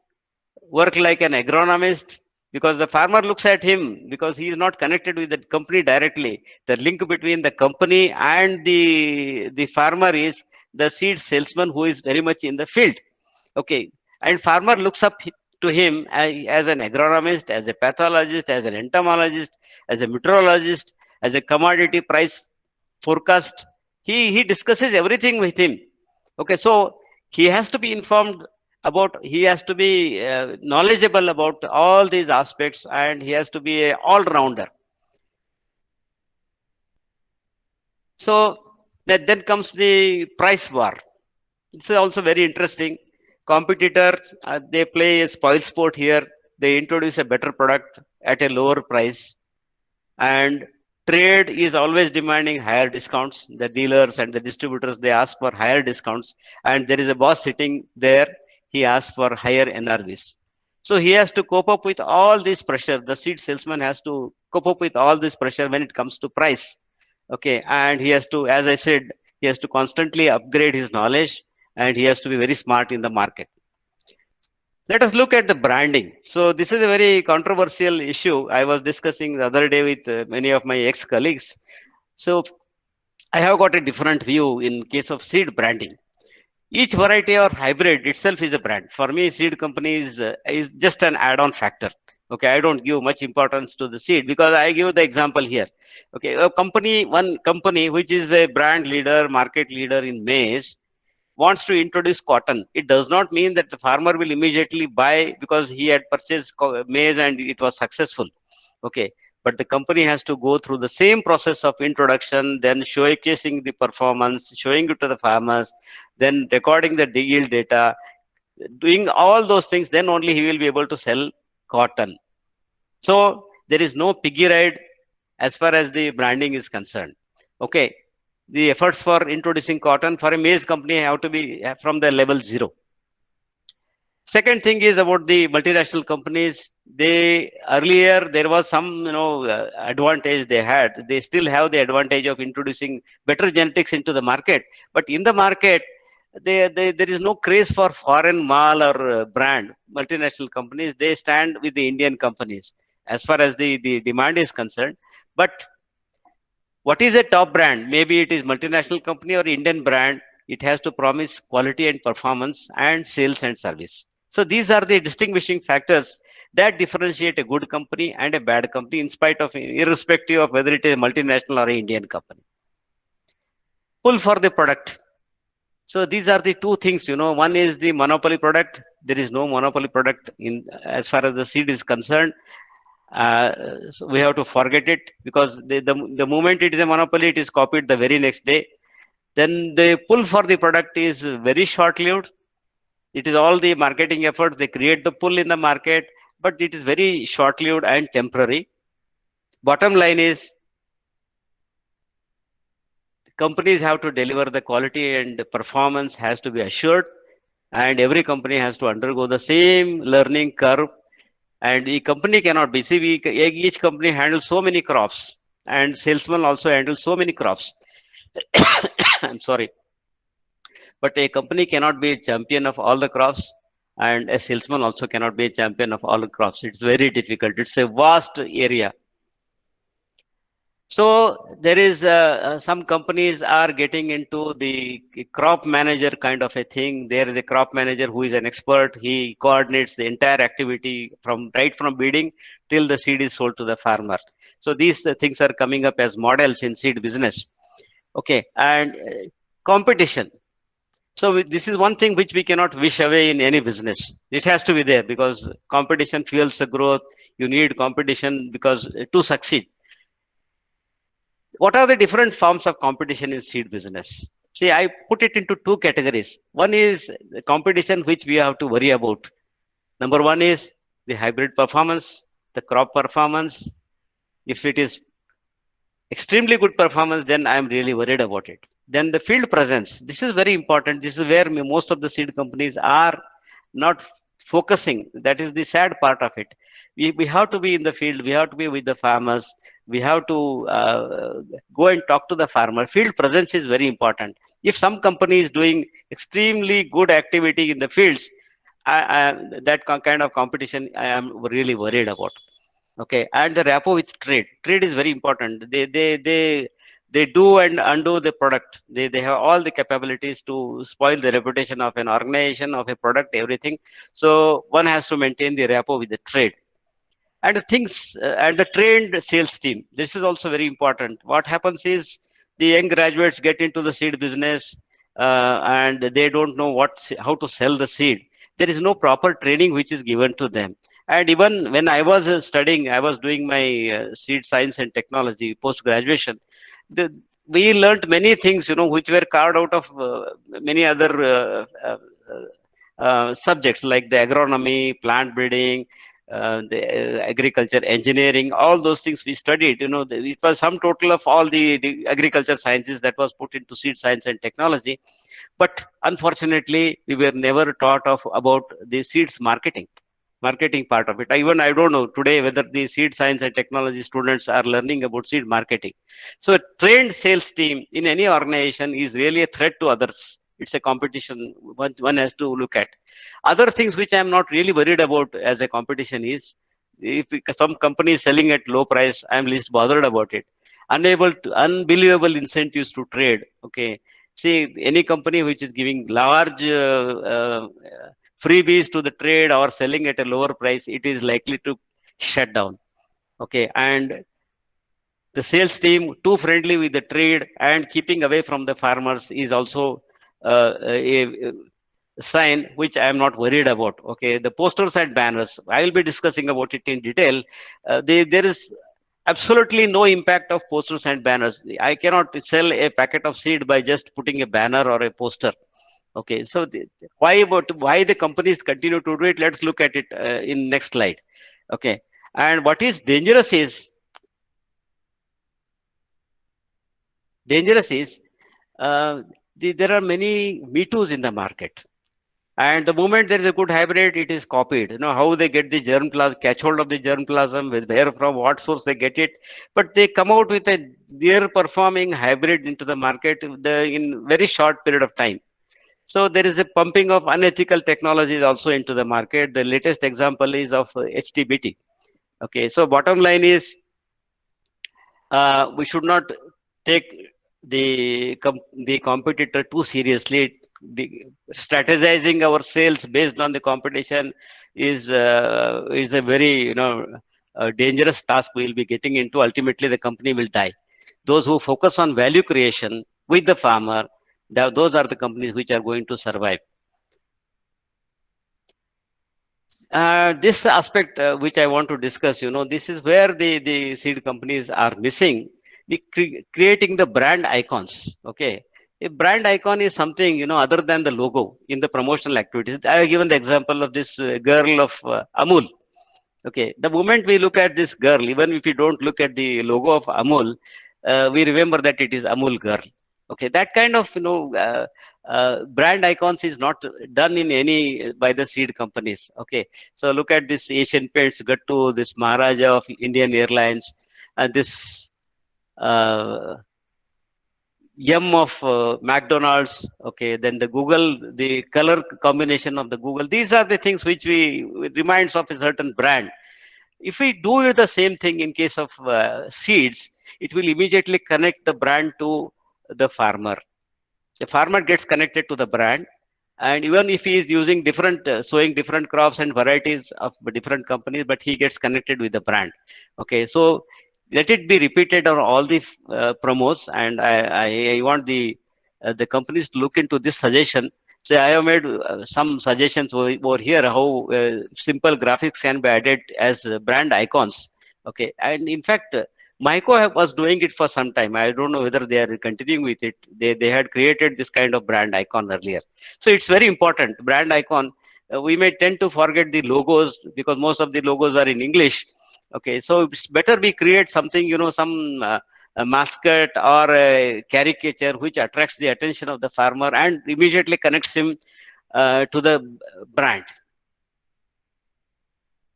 work like an agronomist, because the farmer looks at him, because he is not connected with the company directly. The link between the company and the farmer is the seed salesman, who is very much in the field. Okay, and farmer looks up to him as an agronomist, as a pathologist, as an entomologist, as a meteorologist, as a commodity price forecast. He discusses everything with him. Okay, so he has to be informed about, he has to be knowledgeable about all these aspects, and he has to be an all-rounder. So then comes the price war. It's also very interesting. Competitors, they play a spoil sport here. They introduce a better product at a lower price, and trade is always demanding higher discounts. The dealers and the distributors, they ask for higher discounts, and there is a boss sitting there. He asks for higher NRVs. So he has to cope up with all this pressure. The seed salesman has to cope up with all this pressure when it comes to price. Okay, and he has to, as I said, he has to constantly upgrade his knowledge, and he has to be very smart in the market. Let us look at the branding. So this is a very controversial issue. I was discussing the other day with many of my ex-colleagues. So I have got a different view in case of seed branding. Each variety or hybrid itself is a brand. For me, seed company is just an add-on factor. Okay, I don't give much importance to the seed, because I give the example here. Okay, one company which is a brand leader, market leader in maize, wants to introduce cotton. It does not mean that the farmer will immediately buy because he had purchased maize and it was successful. Okay, but the company has to go through the same process of introduction, then showcasing the performance, showing it to the farmers, then recording the yield data, doing all those things, then only he will be able to sell cotton. So there is no piggy ride as far as the branding is concerned. Okay, the efforts for introducing cotton for a maize company have to be from the level 0. Second thing is about the multinational companies. They earlier there was some advantage they had. They still have the advantage of introducing better genetics into the market. But in the market, there is no craze for foreign mall or brand. Multinational companies, they stand with the Indian companies as far as the demand is concerned. But what is a top brand? Maybe it is multinational company or Indian brand. It has to promise quality and performance and sales and service. So these are the distinguishing factors that differentiate a good company and a bad company, in spite of, irrespective of whether it is a multinational or an Indian company. Pull for the product. So these are the two things, one is the monopoly product. There is no monopoly product in as far as the seed is concerned. So we have to forget it, because the moment it is a monopoly, it is copied the very next day. Then the pull for the product is very short-lived. It is all the marketing effort. They create the pull in the market, but it is very short-lived and temporary. Bottom line is, companies have to deliver the quality, and the performance has to be assured. And every company has to undergo the same learning curve. And the company cannot be, each company handles so many crops, and Salesman also handles so many crops. I'm sorry. But a company cannot be a champion of all the crops, and a salesman also cannot be a champion of all the crops. It's very difficult. It's a vast area. So there is some companies are getting into the crop manager kind of a thing. There is a crop manager who is an expert. He coordinates the entire activity right from bidding till the seed is sold to the farmer. So these things are coming up as models in seed business. Okay, and competition. So this is one thing which we cannot wish away in any business. It has to be there, because competition fuels the growth. You need competition because to succeed. What are the different forms of competition in seed business? See, I put it into two categories. One is the competition which we have to worry about. Number one is the hybrid performance, the crop performance. If it is extremely good performance, then I am really worried about it. Then the field presence. This is very important. This is where most of the seed companies are not focusing. That is the sad part of it. We have to be in the field. We have to be with the farmers. We have to go and talk to the farmer. Field presence is very important. If some company is doing extremely good activity in the fields, that kind of competition I am really worried about. Okay, and the rapport with trade is very important. They do and undo the product. They have all the capabilities to spoil the reputation of an organization, of a product, everything. So one has to maintain the rapport with the trade. And the things and the trained sales team, this is also very important. What happens is, the young graduates get into the seed business, and they don't know how to sell the seed. There is no proper training which is given to them. And even when I was studying, I was doing my seed science and technology post graduation. We learned many things, which were carved out of many other subjects, like the agronomy, plant breeding, the agriculture engineering. All those things we studied. It was some total of all the agriculture sciences that was put into seed science and technology. But unfortunately, we were never taught about the seeds marketing part of it. Even I don't know today whether the seed science and technology students are learning about seed marketing. So a trained sales team in any organization is really a threat to others. It's a competition one has to look at. Other things which I'm not really worried about as a competition is, if some company is selling at low price, I'm least bothered about it. Unbelievable incentives to trade. Okay, see, any company which is giving large freebies to the trade or selling at a lower price, it is likely to shut down. Okay, and the sales team too friendly with the trade and keeping away from the farmers is also a sign which I am not worried about. Okay, the posters and banners, I will be discussing about it in detail. There is absolutely no impact of posters and banners. I cannot sell a packet of seed by just putting a banner or a poster. Okay, so why the companies continue to do it? Let's look at it in next slide. Okay, and what is dangerous is uh, there are many me toos in the market. And the moment there is a good hybrid, it is copied. You know how they get the germplasm, catch hold of the germplasm, with where from what source they get it. But they come out with a near performing hybrid into the market in very short period of time. So there is a pumping of unethical technologies also into the market. The latest example is of HTBT. Okay, so bottom line is we should not take the competitor too seriously. Strategizing our sales based on the competition is a very dangerous task we will be getting into. Ultimately, the company will die. Those who focus on value creation with the farmer, those are the companies which are going to survive. This aspect which I want to discuss, this is where the seed companies are missing, creating the brand icons. Okay. A brand icon is something, other than the logo in the promotional activities. I have given the example of this girl of Amul. Okay. The moment we look at this girl, even if we don't look at the logo of Amul, we remember that it is Amul girl. Okay. That kind of, brand icons is not done in any by the seed companies. Okay. So look at this Asian Paints, Gattu, this Maharaja of Indian Airlines, and this Yum of McDonald's. Okay, then the Google, the color combination of the Google. These are the things which reminds of a certain brand. If we do the same thing in case of seeds, it will immediately connect the brand to the farmer. The farmer gets connected to the brand, and even if he is using different sowing different crops and varieties of different companies, but he gets connected with the brand. Okay, so let it be repeated on all the promos, and I want the companies to look into this suggestion. So I have made some suggestions over here how simple graphics can be added as brand icons. Okay, and in fact Myco was doing it for some time. I don't know whether they are continuing with it. They had created this kind of brand icon earlier. So it's very important. Brand icon. We may tend to forget the logos because most of the logos are in English. Okay, so it's better we create something, some a mascot or a caricature which attracts the attention of the farmer and immediately connects him to the brand.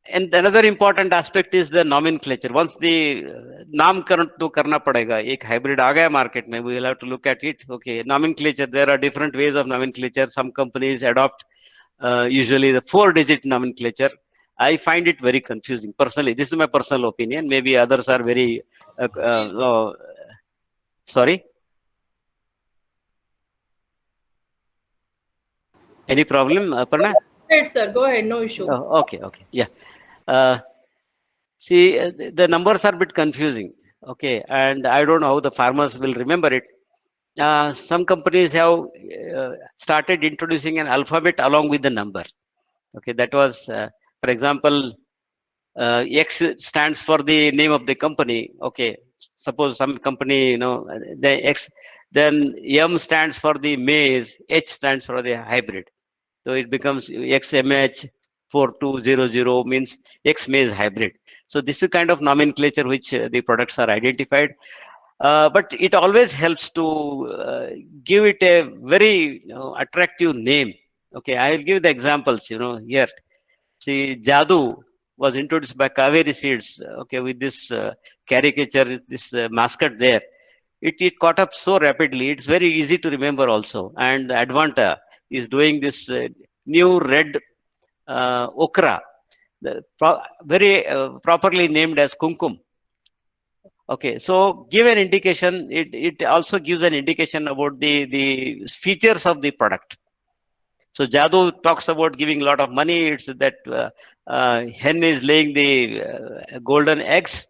And another important aspect is the nomenclature. Once the नामकरण तो करना पड़ेगा. एक hybrid आ गया market में, we will have to look at it. Okay, nomenclature. There are different ways of nomenclature. Some companies adopt usually the 4-digit nomenclature. I find it very confusing personally. This is my personal opinion. Maybe others are very sorry. Any problem, Aparna? Go ahead, sir. Go ahead. No issue. Oh, okay. Yeah. See, the numbers are a bit confusing. Okay, and I don't know how the farmers will remember it. Some companies have started introducing an alphabet along with the number. Okay, that was, for example, X stands for the name of the company. Okay, suppose some company, the X, then M stands for the maize, H stands for the hybrid. So it becomes XMH 4200 means X maize hybrid. So this is kind of nomenclature which the products are identified. But it always helps to give it a very attractive name. Okay, I will give the examples, here. See, Jadu was introduced by Kaveri Seeds, okay, with this caricature, this mascot there. It caught up so rapidly. It's very easy to remember also. And Advanta is doing this new red okra, very properly named as kumkum. Okay, so give an indication. It also gives an indication about the features of the product. So Jadu talks about giving a lot of money. It's that hen is laying the golden eggs.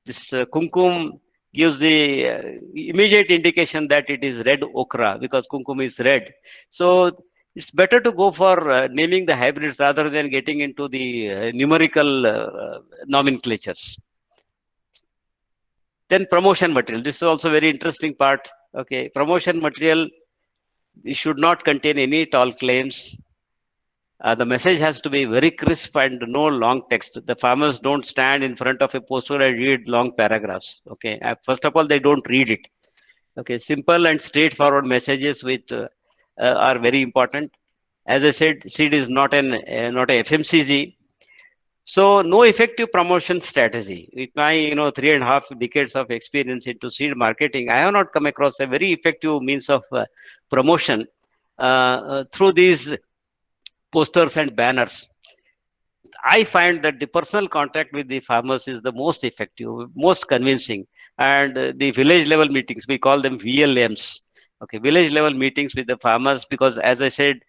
This kumkum gives the immediate indication that it is red okra because kumkum is red. So it's better to go for naming the hybrids rather than getting into the numerical nomenclatures. Then promotion material. This is also very interesting part. Okay, promotion material. It should not contain any tall claims. The message has to be very crisp and no long text. The farmers don't stand in front of a poster and read long paragraphs. Okay, first of all, they don't read it. Okay, simple and straightforward messages are very important. As I said, seed is not not a FMCG. So no effective promotion strategy. With my 3.5 decades of experience into seed marketing, I have not come across a very effective means of promotion through these posters and banners. I find that the personal contact with the farmers is the most effective, most convincing, and the village level meetings, we call them VLMs. Okay, village level meetings with the farmers, because as I said,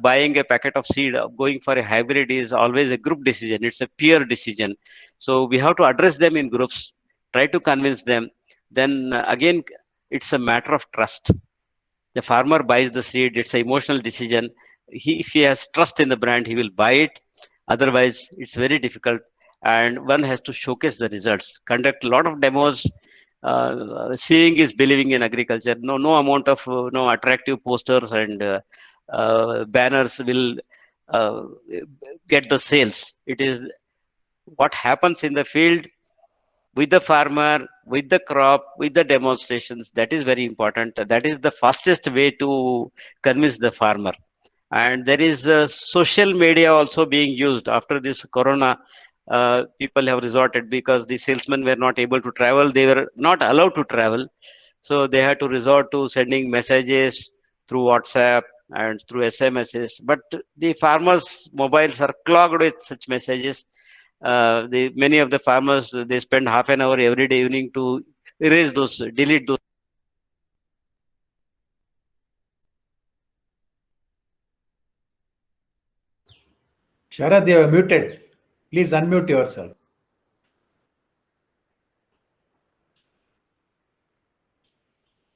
buying a packet of seed, going for a hybrid is always a group decision. It's a peer decision. So we have to address them in groups, try to convince them. Then again, it's a matter of trust. The farmer buys the seed, it's an emotional decision. If he has trust in the brand, he will buy it. Otherwise, it's very difficult. And one has to showcase the results, conduct a lot of demos. Seeing is believing in agriculture. No amount of no attractive posters and banners will uh, get the sales. It is what happens in the field with the farmer, with the crop, with the demonstrations. That is very important. That is the fastest way to convince the farmer. And there is social media also being used after this corona. People have resorted, because the salesmen were not able to travel. They were not allowed to travel. So they had to resort to sending messages through WhatsApp and through SMSs. But the farmers' mobiles are clogged with such messages. Many of the farmers, they spend half an hour every day evening to erase those, delete those. Sharad, you are muted. Please unmute yourself.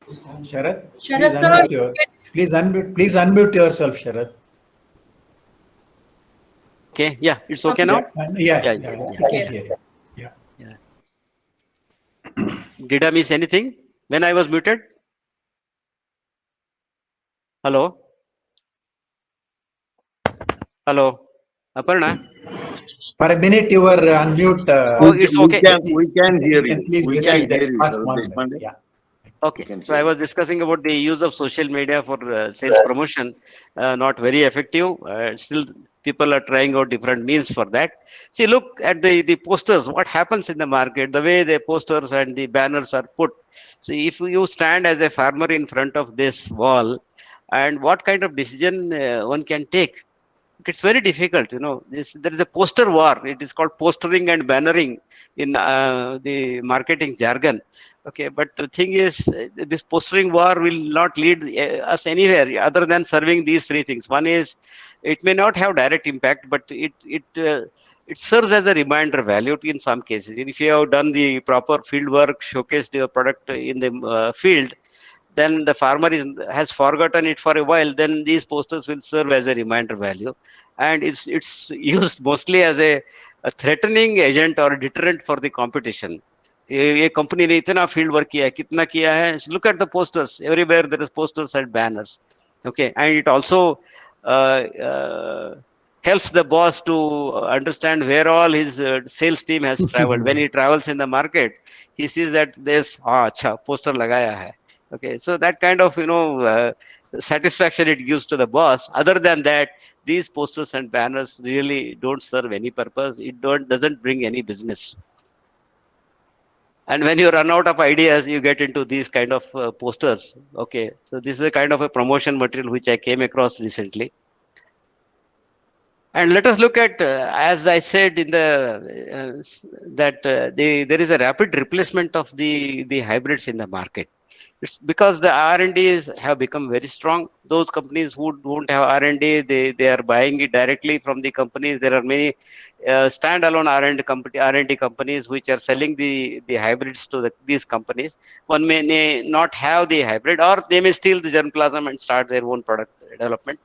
Sharad, Sharad, please unmute yourself, Sharad. Okay, yeah, it's okay now. Yeah. Yeah. Yes. Yeah. Did I miss anything when I was muted? Hello? Hello? Aparna? For a minute, you were unmute. Oh, it's okay. We can hear you. Please We repeat can hear that you, last Sharad 1 minute. Deshpande. Yeah. Okay, can so hear I was discussing about the use of social media for sales promotion. Not very effective. Still, people are trying out different means for that. See, look at the posters. What happens in the market? The way the posters and the banners are put. So, if you stand as a farmer in front of this wall, and what kind of decision one can take? It's very difficult. There is a poster war. It is called postering and bannering in the marketing jargon. Okay, but the thing is, this postering war will not lead us anywhere other than serving these three things. One is, it may not have direct impact, but it serves as a reminder value in some cases. If you have done the proper field work, showcased your product in the field, then the farmer has forgotten it for a while. Then these posters will serve as a reminder value, and it's used mostly as a threatening agent or deterrent for the competition. ये company ने इतना field work किया है, कितना किया है? Look at the posters. Everywhere there is posters and banners. Okay, and it also helps the boss to understand where all his sales team has traveled. When he travels in the market, he sees that there's acha poster lagaya hai. Okay, so that kind of satisfaction it gives to the boss. Other than that, these posters and banners really don't serve any purpose. It doesn't bring any business. And when you run out of ideas, you get into these kind of posters. Okay, so this is a kind of a promotion material which I came across recently. And let us look at, as I said in there is a rapid replacement of the hybrids in the market. It's because the R&Ds have become very strong. Those companies who don't have R&D, they are buying it directly from the companies. There are many standalone R&D companies which are selling the hybrids to these companies. One may not have the hybrid, or they may steal the germplasm and start their own product development.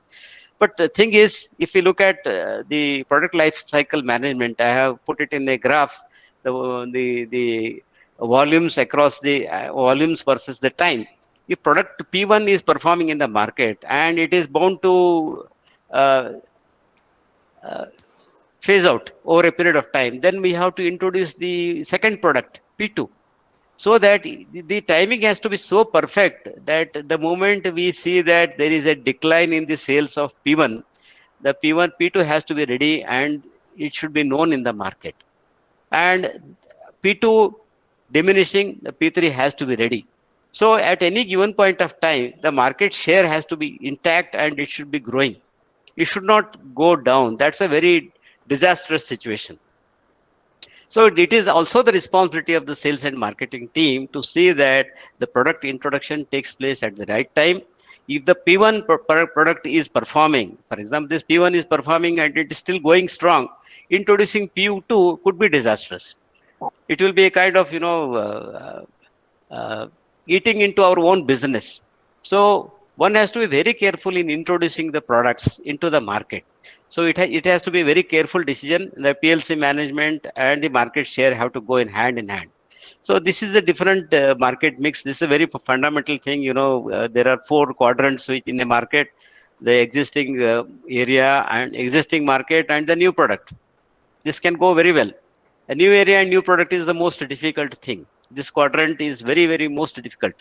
But the thing is, if you look at the product life cycle management, I have put it in a graph, the volumes across the volumes versus the time. If product P1 is performing in the market and it is bound to uh, phase out over a period of time, then we have to introduce the second product, P2. So that the timing has to be so perfect that the moment we see that there is a decline in the sales of P1, the P1, P2 has to be ready and it should be known in the market. And P2 diminishing, the P3 has to be ready. So at any given point of time, the market share has to be intact and it should be growing. It should not go down. That's a very disastrous situation. So it is also the responsibility of the sales and marketing team to see that the product introduction takes place at the right time. If the P1 product is performing, for example, this P1 is performing and it is still going strong, introducing P2 could be disastrous. It will be a kind of, eating into our own business. So one has to be very careful in introducing the products into the market. So it has to be a very careful decision. The PLC management and the market share have to go in hand. So this is a different market mix. This is a very fundamental thing. There are 4 quadrants which in a market: the existing area and existing market and the new product. This can go very well. A new area and new product is the most difficult thing. This quadrant is very, very most difficult.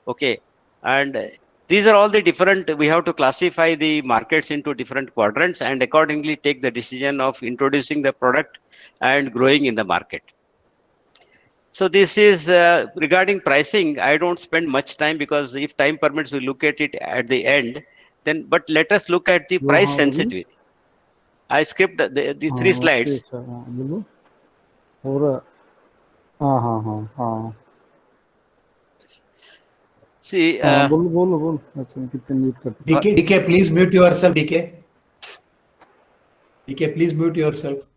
Okay. And these are all the different, we have to classify the markets into different quadrants and accordingly take the decision of introducing the product and growing in the market. So this is regarding pricing. I don't spend much time because if time permits, we look at it at the end. But let us look at the price sensitivity. I skipped the 3 slides. See, DK, please mute yourself, DK. DK, please mute yourself.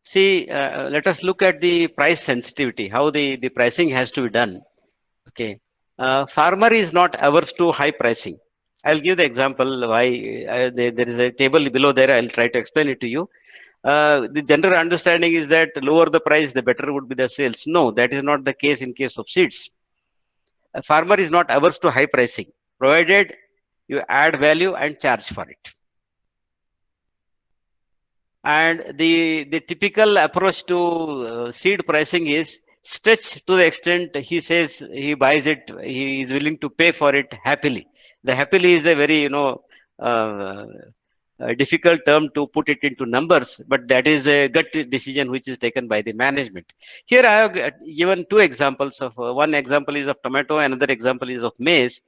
See, let us look at the price sensitivity, how the pricing has to be done. Okay. Farmer is not averse to high pricing. I'll give the example why there is a table below there. I'll try to explain it to you. The general understanding is that lower the price, the better would be the sales. No, that is not the case in case of seeds. A farmer is not averse to high pricing, provided you add value and charge for it. And the typical approach to seed pricing is stretch to the extent he says he buys it, he is willing to pay for it happily. The happily is a very, a difficult term to put it into numbers, but that is a gut decision which is taken by the management. Here I have given 2 examples of, one example is of tomato, another example is of maize.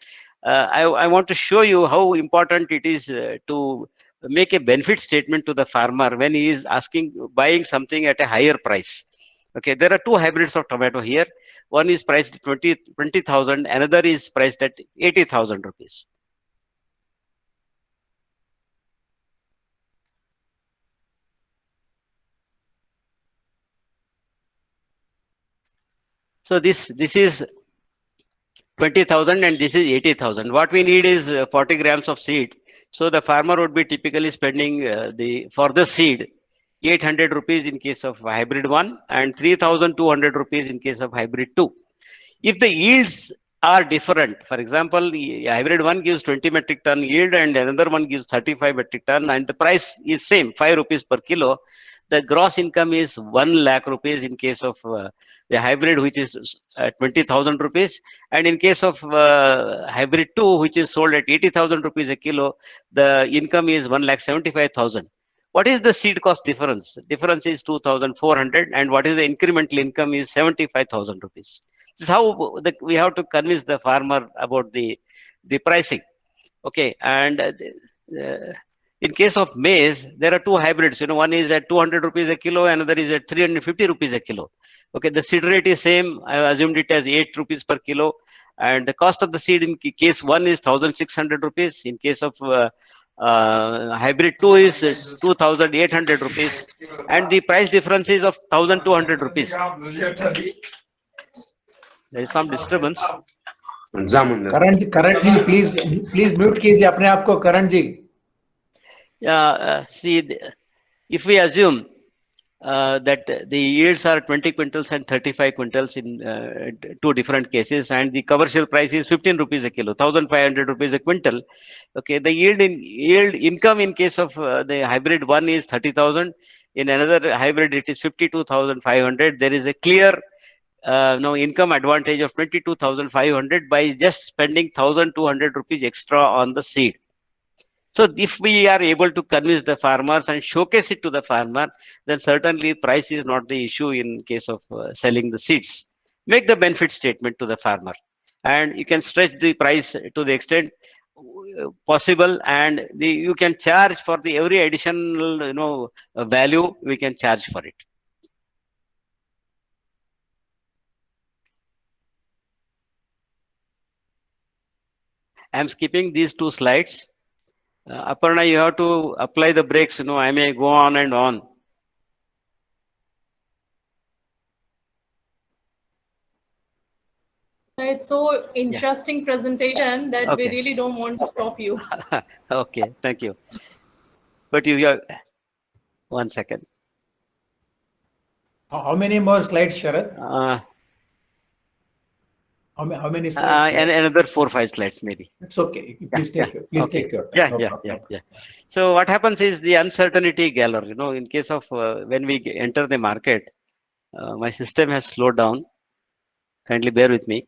I want to show you how important it is to make a benefit statement to the farmer when he is buying something at a higher price. Okay, there are 2 hybrids of tomato here. One is priced at 20,000, another is priced at 80,000 rupees. So this is 20,000 and this is 80,000. What we need is 40 grams of seed. So the farmer would be typically spending for the seed 800 rupees in case of hybrid 1 and 3,200 rupees in case of hybrid 2. If the yields are different, for example, the hybrid 1 gives 20 metric ton yield and another one gives 35 metric ton and the price is same, 5 rupees per kilo. The gross income is 1 lakh rupees in case of the hybrid, which is 20,000 rupees. And in case of hybrid 2, which is sold at 80,000 rupees a kilo, the income is 1,75,000. What is the seed cost difference? Difference is 2,400, and what is the incremental income is 75,000 rupees. This is how we have to convince the farmer about the pricing. Okay, and in case of maize, there are 2 hybrids. One is at 200 rupees a kilo, another is at 350 rupees a kilo. Okay, the seed rate is same. I assumed it as 8 rupees per kilo, and the cost of the seed in case 1 is 1,600 rupees. In case of hybrid 2 is 2,800 rupees, and the price difference is of 1,200 rupees. There is some disturbance. Karan ji, please mute कीजिए अपने आप को, Karan ji. See, if we assume that the yields are 20 quintals and 35 quintals in two different cases, and the commercial price is 15 rupees a kilo, 1,500 rupees a quintal. Okay, the yield income in case of the hybrid one is 30,000. In another hybrid, it is 52,500. There is a clear no income advantage of 22,500 by just spending 1,200 rupees extra on the seed. So if we are able to convince the farmers and showcase it to the farmer, then certainly price is not the issue in case of selling the seeds. Make the benefit statement to the farmer, and you can stretch the price to the extent possible, and you can charge for the every additional value we can charge for it. I'm skipping these two slides. Aparna, you have to apply the brakes. I may go on and on. It's so interesting presentation that we Okay. really don't want to stop you. Okay, thank you. But you are 1 second. How many more slides, Sharad? How many slides? And another 4 or 5 slides maybe. It's okay. Please take your time. Yeah, No yeah, problem. yeah. So what happens is the uncertainty galore. In case of when we enter the market, my system has slowed down. Kindly bear with me.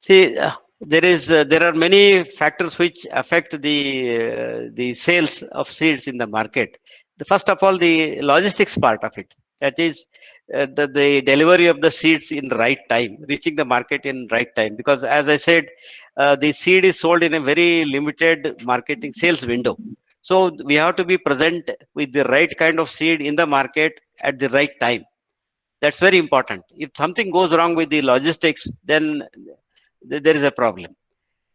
See, there are many factors which affect the sales of seeds in the market. First of all, the logistics part of it. That is the delivery of the seeds in the right time, reaching the market in right time. Because as I said, the seed is sold in a very limited marketing sales window. So we have to be present with the right kind of seed in the market at the right time. That's very important. If something goes wrong with the logistics, then there is a problem.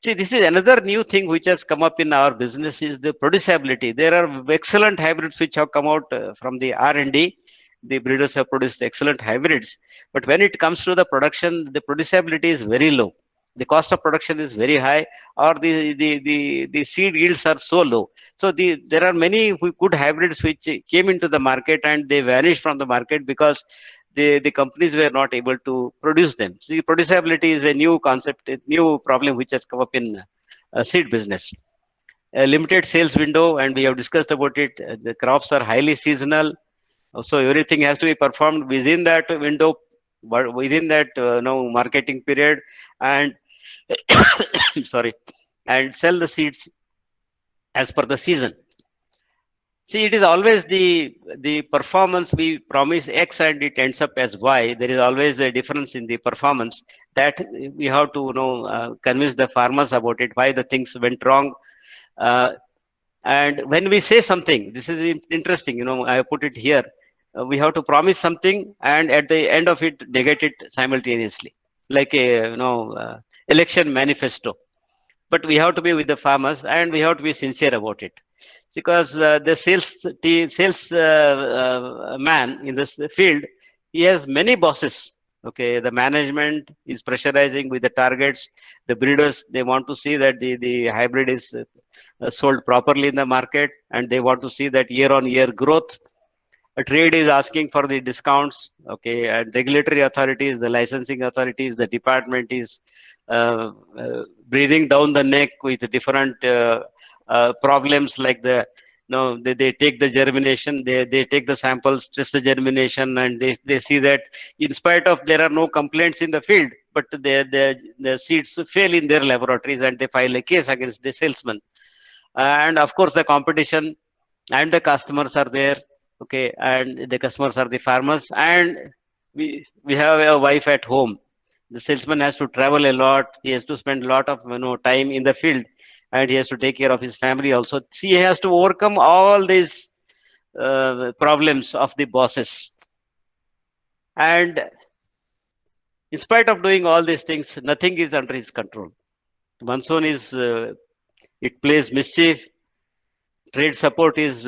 See, this is another new thing which has come up in our business is the producibility. There are excellent hybrids which have come out from the R&D. The breeders have produced excellent hybrids, but when it comes to the production, the producibility is very low. The cost of production is very high, or the seed yields are so low. So there are many good hybrids which came into the market and they vanished from the market because the companies were not able to produce them. So the producibility is a new concept, a new problem which has come up in seed business. A limited sales window, and we have discussed about it. The crops are highly seasonal, so everything has to be performed within that window, but within that marketing period, and sorry, and sell the seeds as per the season. See, it is always the performance. We promise X and it ends up as Y. There is always a difference in the performance that we have to convince the farmers about it, why the things went wrong. And when we say something, this is interesting. I put it here. We have to promise something, and at the end of it, negate it simultaneously, like a election manifesto. But we have to be with the farmers, and we have to be sincere about it, because the sales man in this field, he has many bosses. Okay, the management is pressurizing with the targets. The breeders, they want to see that the hybrid is sold properly in the market, and they want to see that year on year growth. A trade is asking for the discounts. Okay, and regulatory authorities, the licensing authorities, the department is breathing down the neck with different problems like they take the germination, they take the samples, test the germination, and they see that in spite of there are no complaints in the field, but the seeds fail in their laboratories, and they file a case against the salesman. And of course the competition and the customers are there. Okay, and the customers are the farmers, and we have a wife at home. The salesman has to travel a lot. He has to spend a lot of time in the field, and he has to take care of his family also. See, he has to overcome all these problems of the bosses. And in spite of doing all these things, nothing is under his control. Monsoon is it plays mischief. Trade support is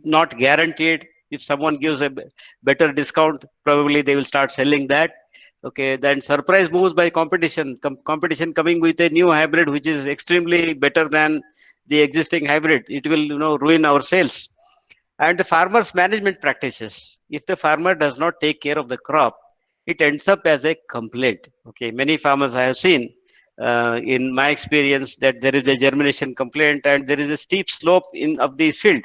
not guaranteed. If someone gives a better discount, probably they will start selling that. Okay, then surprise moves by competition. Competition coming with a new hybrid which is extremely better than the existing hybrid. It will, ruin our sales. And the farmer's management practices. If the farmer does not take care of the crop, it ends up as a complaint. Okay, many farmers I have seen in my experience that there is a germination complaint and there is a steep slope in of the field.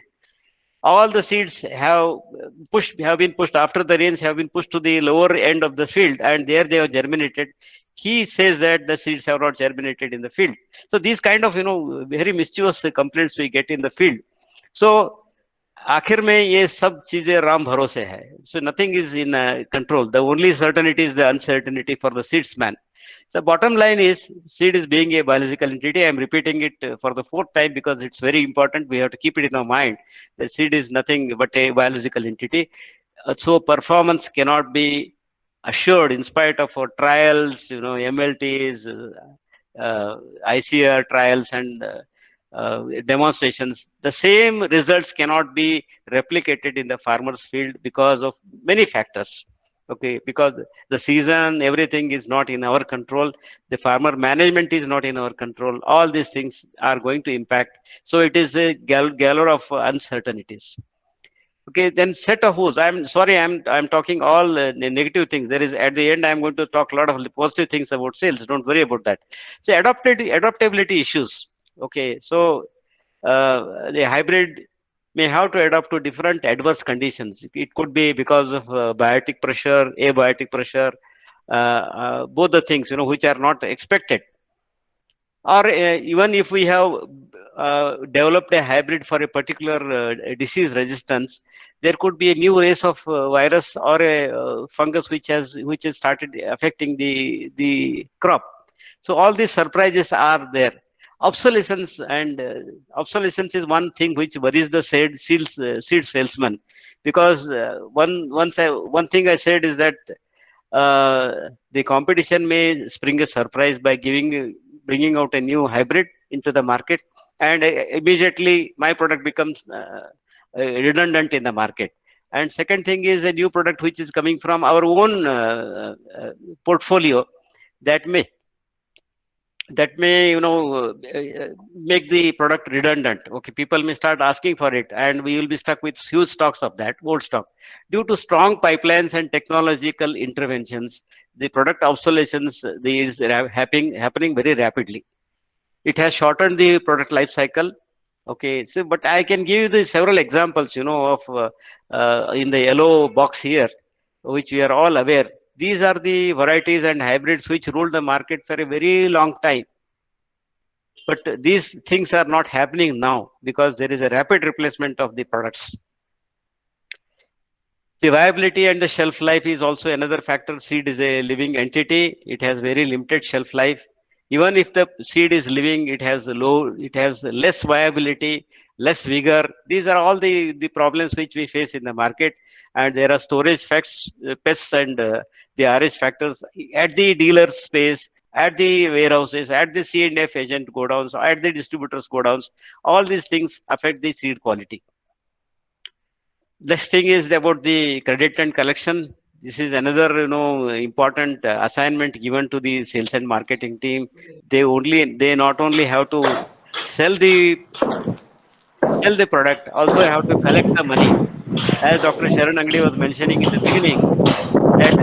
All the seeds have been pushed after the rains, have been pushed to the lower end of the field, and there they are germinated. He says that the seeds have not germinated in the field. So these kind of very mischievous complaints we get in the field. So आखिर में ये सब चीजें राम भरोसे है. So nothing is in control. The only certainty is the uncertainty for the seedsman. So bottom line is, seed is being a biological entity. I am repeating it for the fourth time because it's very important. We have to keep it in our mind. The seed is nothing but a biological entity. So performance cannot be assured in spite of our trials, MLTs, ICR trials, and demonstrations. The same results cannot be replicated in the farmer's field because of many factors. Okay, because the season, everything is not in our control. The farmer management is not in our control. All these things are going to impact. So it is a galore of uncertainties. Okay, then set of who's. I'm sorry, I'm talking all negative things. There is, at the end, I'm going to talk a lot of positive things about sales. Don't worry about that. So adaptability issues. Okay, so the hybrid may have to adapt to different adverse conditions. It could be because of biotic pressure, abiotic pressure, both the things which are not expected. Or even if we have developed a hybrid for a particular disease resistance, there could be a new race of virus or a fungus which has started affecting the crop. So all these surprises are there. Obsolescence obsolescence is one thing which worries the seed salesman, because one thing I said is that the competition may spring a surprise by bringing out a new hybrid into the market, and immediately my product becomes redundant in the market. And second thing is a new product which is coming from our own portfolio that may make the product redundant. Okay, people may start asking for it, and we will be stuck with huge stocks of that old stock. Due to strong pipelines and technological interventions, the product obsolescence is happening very rapidly. It has shortened the product life cycle. Okay, so but I can give you the several examples of in the yellow box here, which we are all aware. These are the varieties and hybrids which ruled the market for a very long time. But these things are not happening now because there is a rapid replacement of the products. The viability and the shelf life is also another factor. Seed is a living entity. It has very limited shelf life. Even if the seed is living, it has less viability, less vigor. These are all the problems which we face in the market. And there are storage pests and the RH factors at the dealer space, at the warehouses, at the C&F agent go downs, at the distributors go downs. All these things affect the seed quality. Next thing is about the credit and collection. This is another important assignment given to the sales and marketing team. They not only have to sell the product, also have to collect the money. As Dr. Sharon Angadi was mentioning in the beginning, that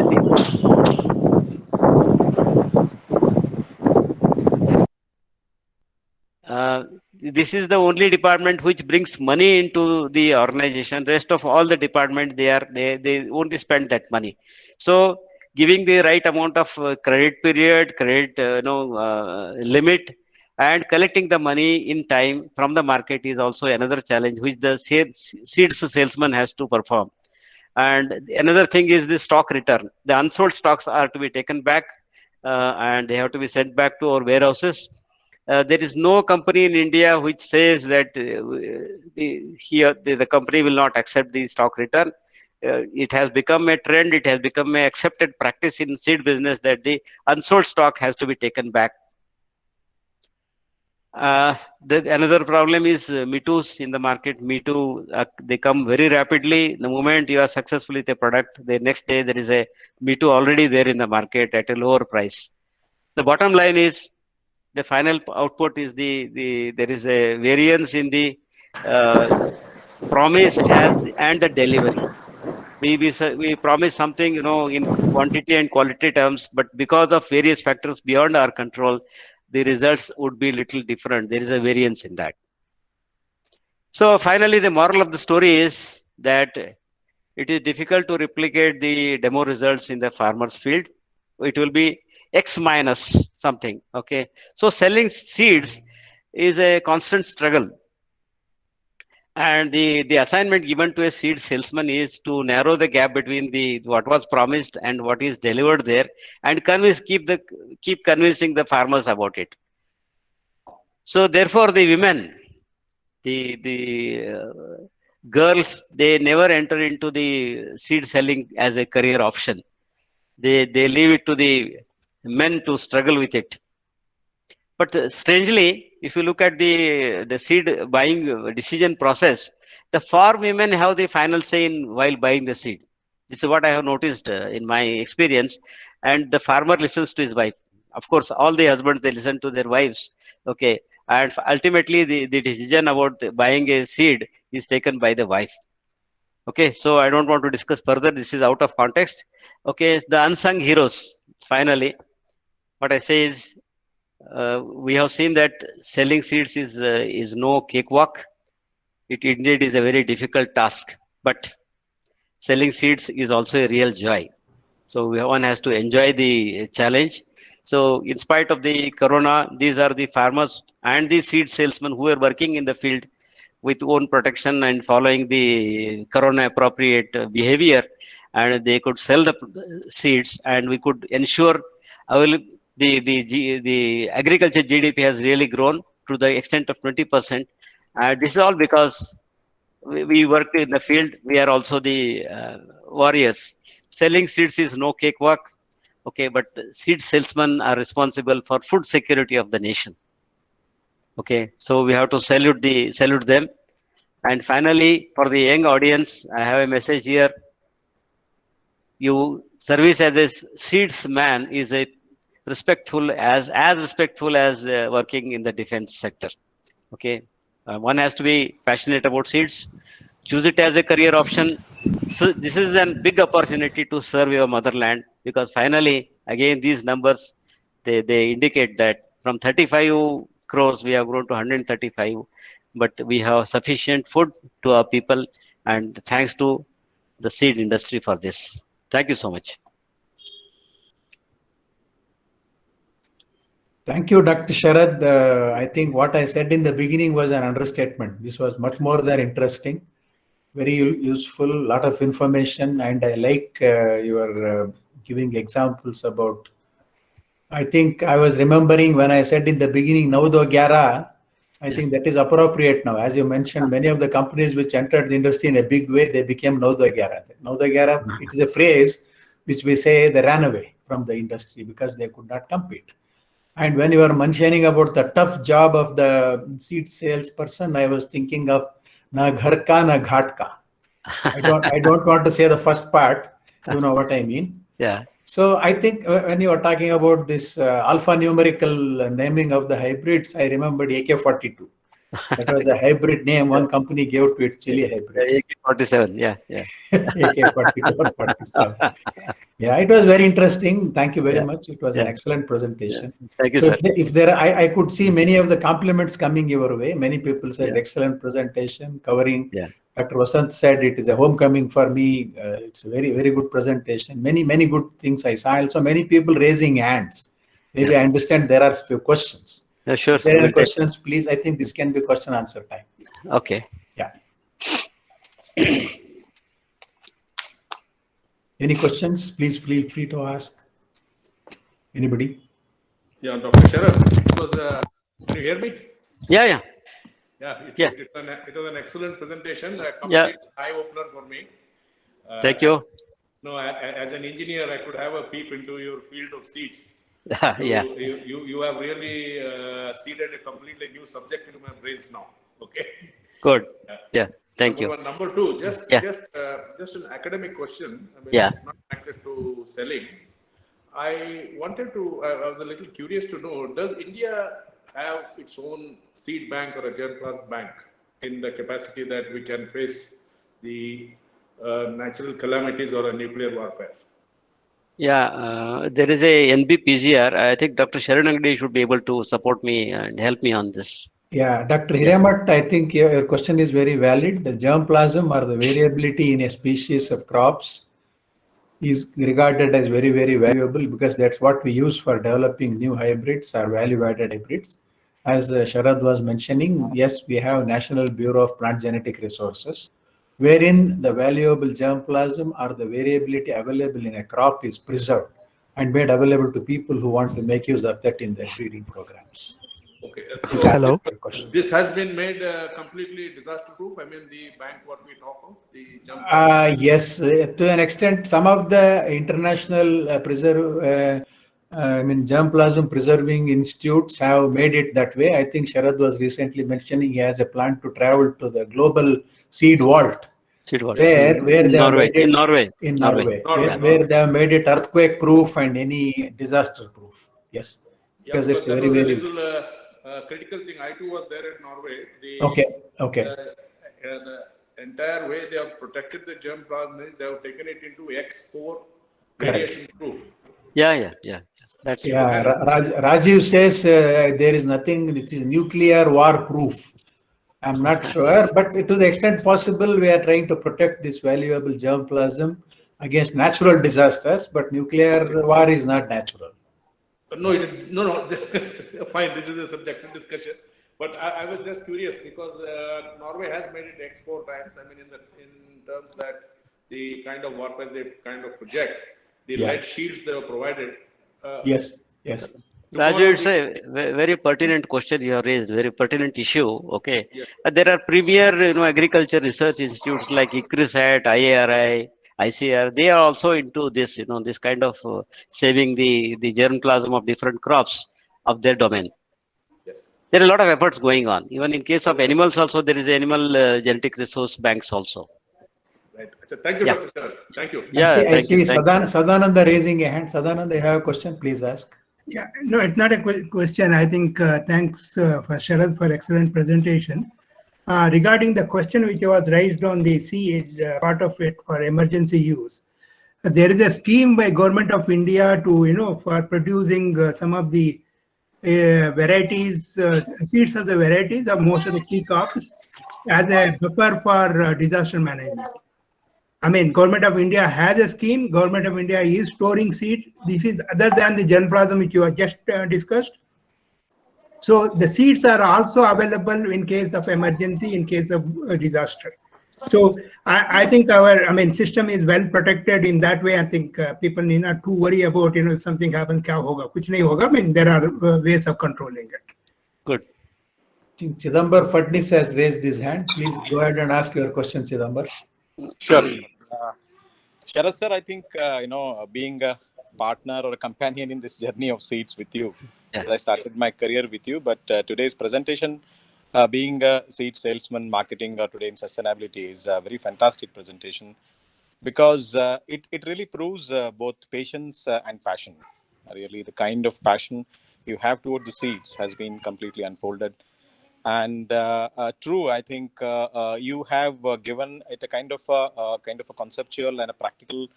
this is the only department which brings money into the organization. Rest of all the department, they only spend that money. So giving the right amount of credit period, credit limit, and collecting the money in time from the market is also another challenge which the seeds salesman has to perform. And another thing is the stock return. The unsold stocks are to be taken back and they have to be sent back to our warehouses. There is no company in India which says that the company will not accept the stock return. It has become a trend. It has become an accepted practice in seed business that the unsold stock has to be taken back. Another problem is Me Too's in the market. Me Too, they come very rapidly. The moment you are successful with a product, the next day there is a Me Too already there in the market at a lower price. The bottom line is, the final output is there is a variance in the uh, promise and the delivery. We promise something, in quantity and quality terms, but because of various factors beyond our control, the results would be little different. There is a variance in that. So finally, the moral of the story is that it is difficult to replicate the demo results in the farmer's field. It will be X minus something. Okay. So selling seeds is a constant struggle. And the assignment given to a seed salesman is to narrow the gap between the what was promised and what is delivered there, and keep convincing the farmers about it. So therefore, the women, the girls, they never enter into the seed selling as a career option. They leave it to the men to struggle with it. But strangely, if you look at the seed buying decision process, the farm women have the final say in while buying the seed. This is what I have noticed in my experience. And the farmer listens to his wife. Of course, all the husbands, they listen to their wives. Okay. And ultimately, the decision about buying a seed is taken by the wife. Okay. So I don't want to discuss further. This is out of context. Okay. The unsung heroes. Finally, what I say is, we have seen that selling seeds is no cakewalk. It indeed is a very difficult task, but selling seeds is also a real joy. So one has to enjoy the challenge. So in spite of the corona, these are the farmers and the seed salesmen who are working in the field with own protection and following the corona appropriate behavior, and they could sell the seeds, and we could ensure avail- the agriculture GDP has really grown to the extent of 20%. This is all because we work in the field. We are also the warriors. Selling seeds is no cakewalk. Okay, but seed salesmen are responsible for food security of the nation. Okay, so we have to salute them. And finally, for the young audience, I have a message here. You service as a seeds man is a respectful as respectful as working in the defense sector. Okay, one has to be passionate about seeds. Choose it as a career option. So this is a big opportunity to serve your motherland, because finally, again, these numbers, they indicate that from 35 crores we have grown to 135, but we have sufficient food to our people, and thanks to the seed industry for this. Thank you so much. Thank you, Dr. Sharad. I think what I said in the beginning was an understatement. This was much more than interesting, very useful, lot of information, and I like your giving examples about. I think I was remembering when I said in the beginning, "Naudo Gyara." I think that is appropriate now. As you mentioned, many of the companies which entered the industry in a big way, they became Naudo Gyara. Naudo Gyara, it is a phrase which we say they ran away from the industry because they could not compete. And when you were mentioning about the tough job of the seed salesperson, I was thinking of na ghar ka na ghat ka. I don't want to say the first part. You know what I mean? Yeah. So I think when you are talking about this alphanumerical naming of the hybrids, I remembered AK-42. That was a hybrid name one company gave to its chili hybrids. AK-47. Yeah. Yeah. AK-42 or 47. Yeah, it was very interesting. Thank you very Yeah. much. It was an Yeah. excellent presentation. Thank you, So sir. if there, I could see many of the compliments coming your way. Many people said Yeah. excellent presentation covering. Yeah. Dr. Vasant said it is a homecoming for me. It's a very, very good presentation. Many good things I saw. Also, many people raising hands. Maybe I understand there are a few questions. Yeah, sure, If sir. there are We'll take. questions, please. I think this can be question answer time. Okay. Yeah. Any questions? Please feel free to ask. Anybody? Yeah, Dr. Sharad, it was, can you hear me? Yeah. Yeah. Yeah, Yeah. it was an excellent presentation, a Yeah. complete eye opener for me. Thank you. No, as an engineer, I could have a peep into your field of seeds. Yeah. You have really seeded a completely new subject into my brains now. Okay. Good. Yeah. Thank Number you. one. Number two, just Yeah. an academic question. I mean, Yeah. it's not connected to selling. I wanted to, I was a little curious to know, does India have its own seed bank or a germplasm bank in the capacity that we can face the natural calamities or a nuclear warfare? Yeah, there is a NBPGR. I think Dr. Sharad Angadi should be able to support me and help me on this. Yeah, Dr. Hiramat, I think your question is very valid. The germplasm or the variability in a species of crops is regarded as very, very valuable because that's what we use for developing new hybrids or value-added hybrids. As Sharad was mentioning, yes, we have National Bureau of Plant Genetic Resources, wherein the valuable germplasm or the variability available in a crop is preserved and made available to people who want to make use of that in their breeding programs. Okay, Hello. so this has been made completely disaster-proof. I mean, the bank what we talk of, the jump. Yes, to an extent, some of the international germplasm preserving institutes have made it that way. I think Sharad was recently mentioning he has a plan to travel to the global seed vault. Seed vault. Where they have made it In Norway. where they have made it earthquake proof and any disaster proof. Yes, because it's that very, was a very little critical thing. I too was there at Norway. okay. The entire way they have protected the germplasm is they have taken it into X4 Correct. radiation proof. Yeah. That's Rajiv says there is nothing which is nuclear war proof. I'm not sure, but to the extent possible, we are trying to protect this valuable germplasm against natural disasters. But nuclear war is not natural. No. Fine, this is a subjective discussion. But I was just curious because Norway has made it X4 times. I mean, in terms that the kind of warfare they kind of project, the light shields they have provided. Yes. Raju, it's a very pertinent question you have raised, very pertinent issue. Okay, there are premier, agriculture research institutes like ICRISAT, IARI, ICR. They are also into this, this kind of saving the germplasm of different crops of their domain. Yes. There are a lot of efforts going on. Even in case of animals, also there is animal genetic resource banks also. Right. So thank you, Dr. Sharad. Thank you. Yeah, I see Sadananda raising a hand. Sadananda, you have a question? Please ask. Yeah, no, it's not a question. I think thanks for Sharad for excellent presentation. Regarding the question which was raised on the seed part of it for emergency use, there is a scheme by Government of India to for producing some of the varieties, seeds of the varieties of most of the key crops as a buffer for disaster management. I mean, Government of India has a scheme. Government of India is storing seed. This is other than the germplasm which you have just discussed. So the seeds are also available in case of emergency, in case of disaster. So I think our system is well protected in that way. I think people need not to worry about if something happens, kya hoga, kuch nahi hoga. I mean, there are ways of controlling it. Good. I think Chidambar Fadnis has raised his hand. Please go ahead and ask your question, Chidambar. Sure. Sharad sir, I think being a partner or a companion in this journey of seeds with you, I started my career with you. But today's presentation, being a seed salesman, marketing today in sustainability, is a very fantastic presentation because it really proves both patience and passion. Really, the kind of passion you have toward the seeds has been completely unfolded. And true, I think you have given it a kind of a conceptual and a practical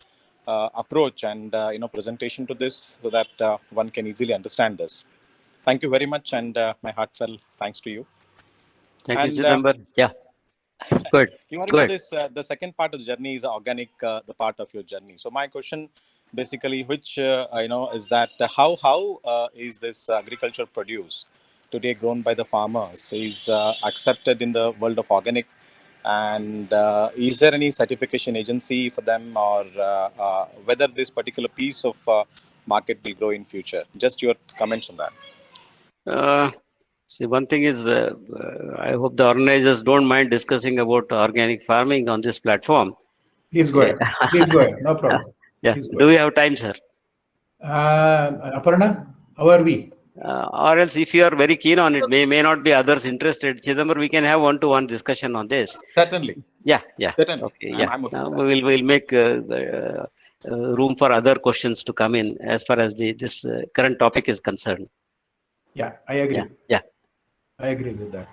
approach and presentation to this so that one can easily understand this. Thank you very much, and my heartfelt thanks to you. Thank you, Chidambar. Yeah. Good. You are into this. The second part of the journey is organic, the part of your journey. So my question, basically, which is that how is this agriculture produce today grown by the farmers is accepted in the world of organic, and is there any certification agency for them, or whether this particular piece of market will grow in future? Just your comments on that. See, one thing is, I hope the organizers don't mind discussing about organic farming on this platform. Please go ahead. Please go ahead. No problem. Yeah. Do we have time, sir? Aparna, how are we? Or else, if you are very keen on it, may not be others interested. Chidambar, we can have one-to-one discussion on this. Certainly. Yeah. Certainly. Okay. I'm okay now with that. we'll make room for other questions to come in as far as this current topic is concerned. Yeah, I agree. Yeah. I agree with that.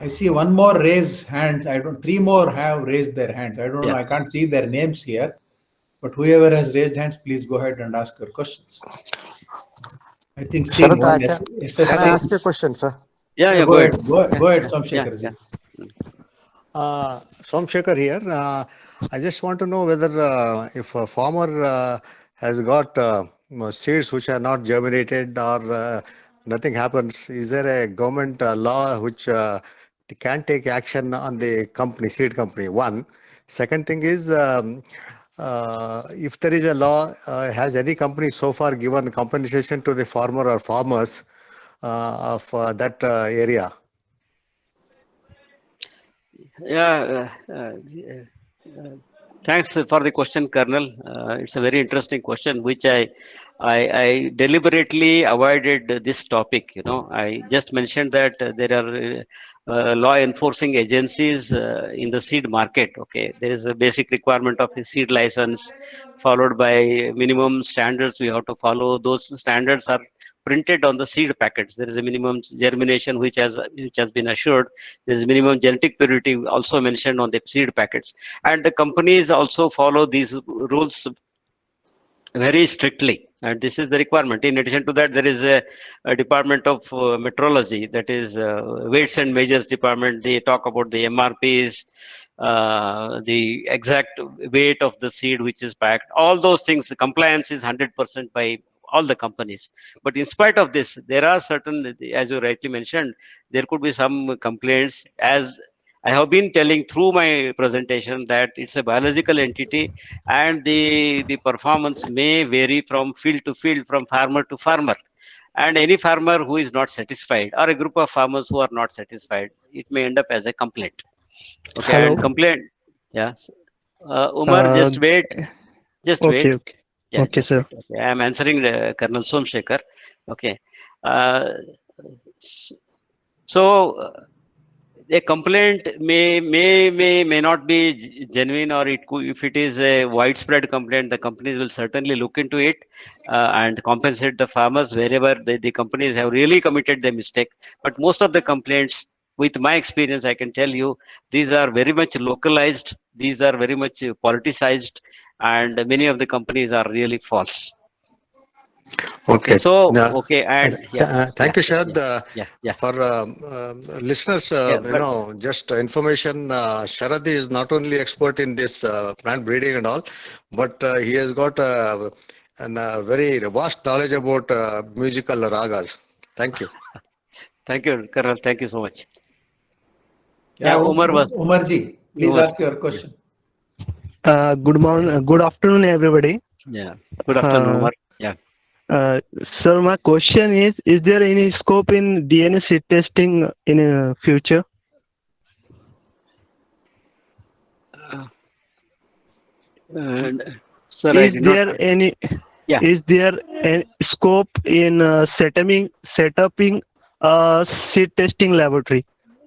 I see one more raised hands. Three more have raised their hands. I don't know. I can't see their names here, but whoever has raised hands, please go ahead and ask your questions. I think Sharad, one can I ask you a question, sir? Yeah, go ahead. Go ahead, Yeah, Somshekhar. Somshekhar here. I just want to know whether if a farmer has got seeds which are not germinated or nothing happens, is there a government law which can take action on the company, seed company? One. Second thing is, if there is a law, has any company so far given compensation to the farmer or farmers of that area? Yeah. Thanks for the question, Colonel. It's a very interesting question, which I deliberately avoided this topic. I just mentioned that there are law enforcing agencies in the seed market. Okay, there is a basic requirement of a seed license, followed by minimum standards we have to follow. Those standards are printed on the seed packets. There is a minimum germination which has been assured. There is minimum genetic purity also mentioned on the seed packets, and the companies also follow these rules very strictly, and this is the requirement. In addition to that, there is a department of metrology, that is weights and measures department. They talk about the MRPs, the exact weight of the seed which is packed. All those things, the compliance is 100% by all the companies. But in spite of this, there are certain, as you rightly mentioned, there could be some complaints. As I have been telling through my presentation, that it's a biological entity, and the performance may vary from field to field, from farmer to farmer. And any farmer who is not satisfied, or a group of farmers who are not satisfied, it may end up as a complaint. Okay. Hello. And complaint. Yes. Umar, just wait. Just wait. Okay. Yeah, Okay, just sir. wait. Okay. I am answering Colonel Somshekhar. Okay. So a complaint may not be genuine, or it could, if it is a widespread complaint, the companies will certainly look into it and compensate the farmers wherever the companies have really committed the mistake. But most of the complaints, with my experience, I can tell you, these are very much localized, these are very much politicized, and many of the companies are really false. Okay. So, okay, and thank you, Sharad. For listeners, just information, Sharad is not only expert in this plant breeding and all, but he has got a very vast knowledge about musical ragas. Thank you. Thank you, Colonel. Thank you so much. Umarji, please ask your question. Good morning, good afternoon, everybody. Yeah, good afternoon, Umar. Yeah. Sir, my question is there any scope in DNA seed testing in future? Sir, is there any scope in setting seed testing laboratory?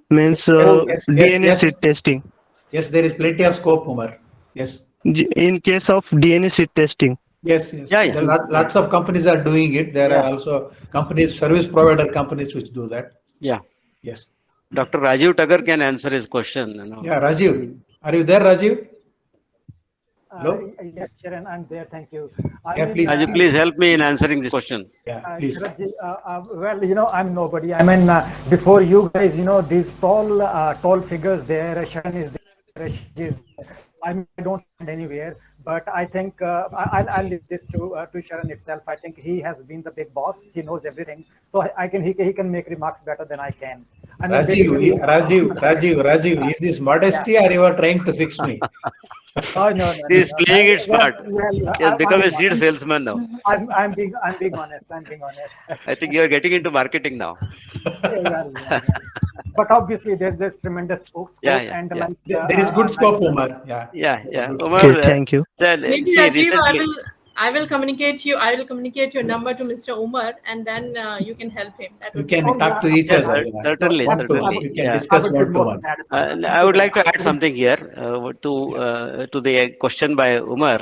Means DNA seed testing. Yes, there is plenty of scope, Umar. Yes. In case of DNA seed testing. Yes. There are lots of companies are doing it. There are also companies, service provider companies, which do that. Yeah. Yes. Dr. Rajiv Taggar can answer his question. Yeah, Rajiv. Are you there, Rajiv? Hello? Yes, Sharon, I'm there. Thank you. Please. Rajiv, please help me in answering this question. Yeah, please. Well, I'm nobody. I mean, before you guys, these tall figures there, Sharon is there. I don't stand anywhere, but I think I'll leave this to Sharon itself. I think he has been the big boss. He knows everything, so he can make remarks better than I can. I mean, Rajiv, is this modesty or you are trying to fix me? Oh, no. He's playing its part. He has become a seed salesman now. I'm being honest. I think you are getting into marketing now. But obviously, there's tremendous scope. And there is good scope, Umar. Yeah. Umar, okay, thank you. Maybe Rajiv, I will communicate your number to Mr. Umar, and then you can help him. You can talk to each other. Certainly. You can discuss one-to-one. I would like to add something here to the question by Umar.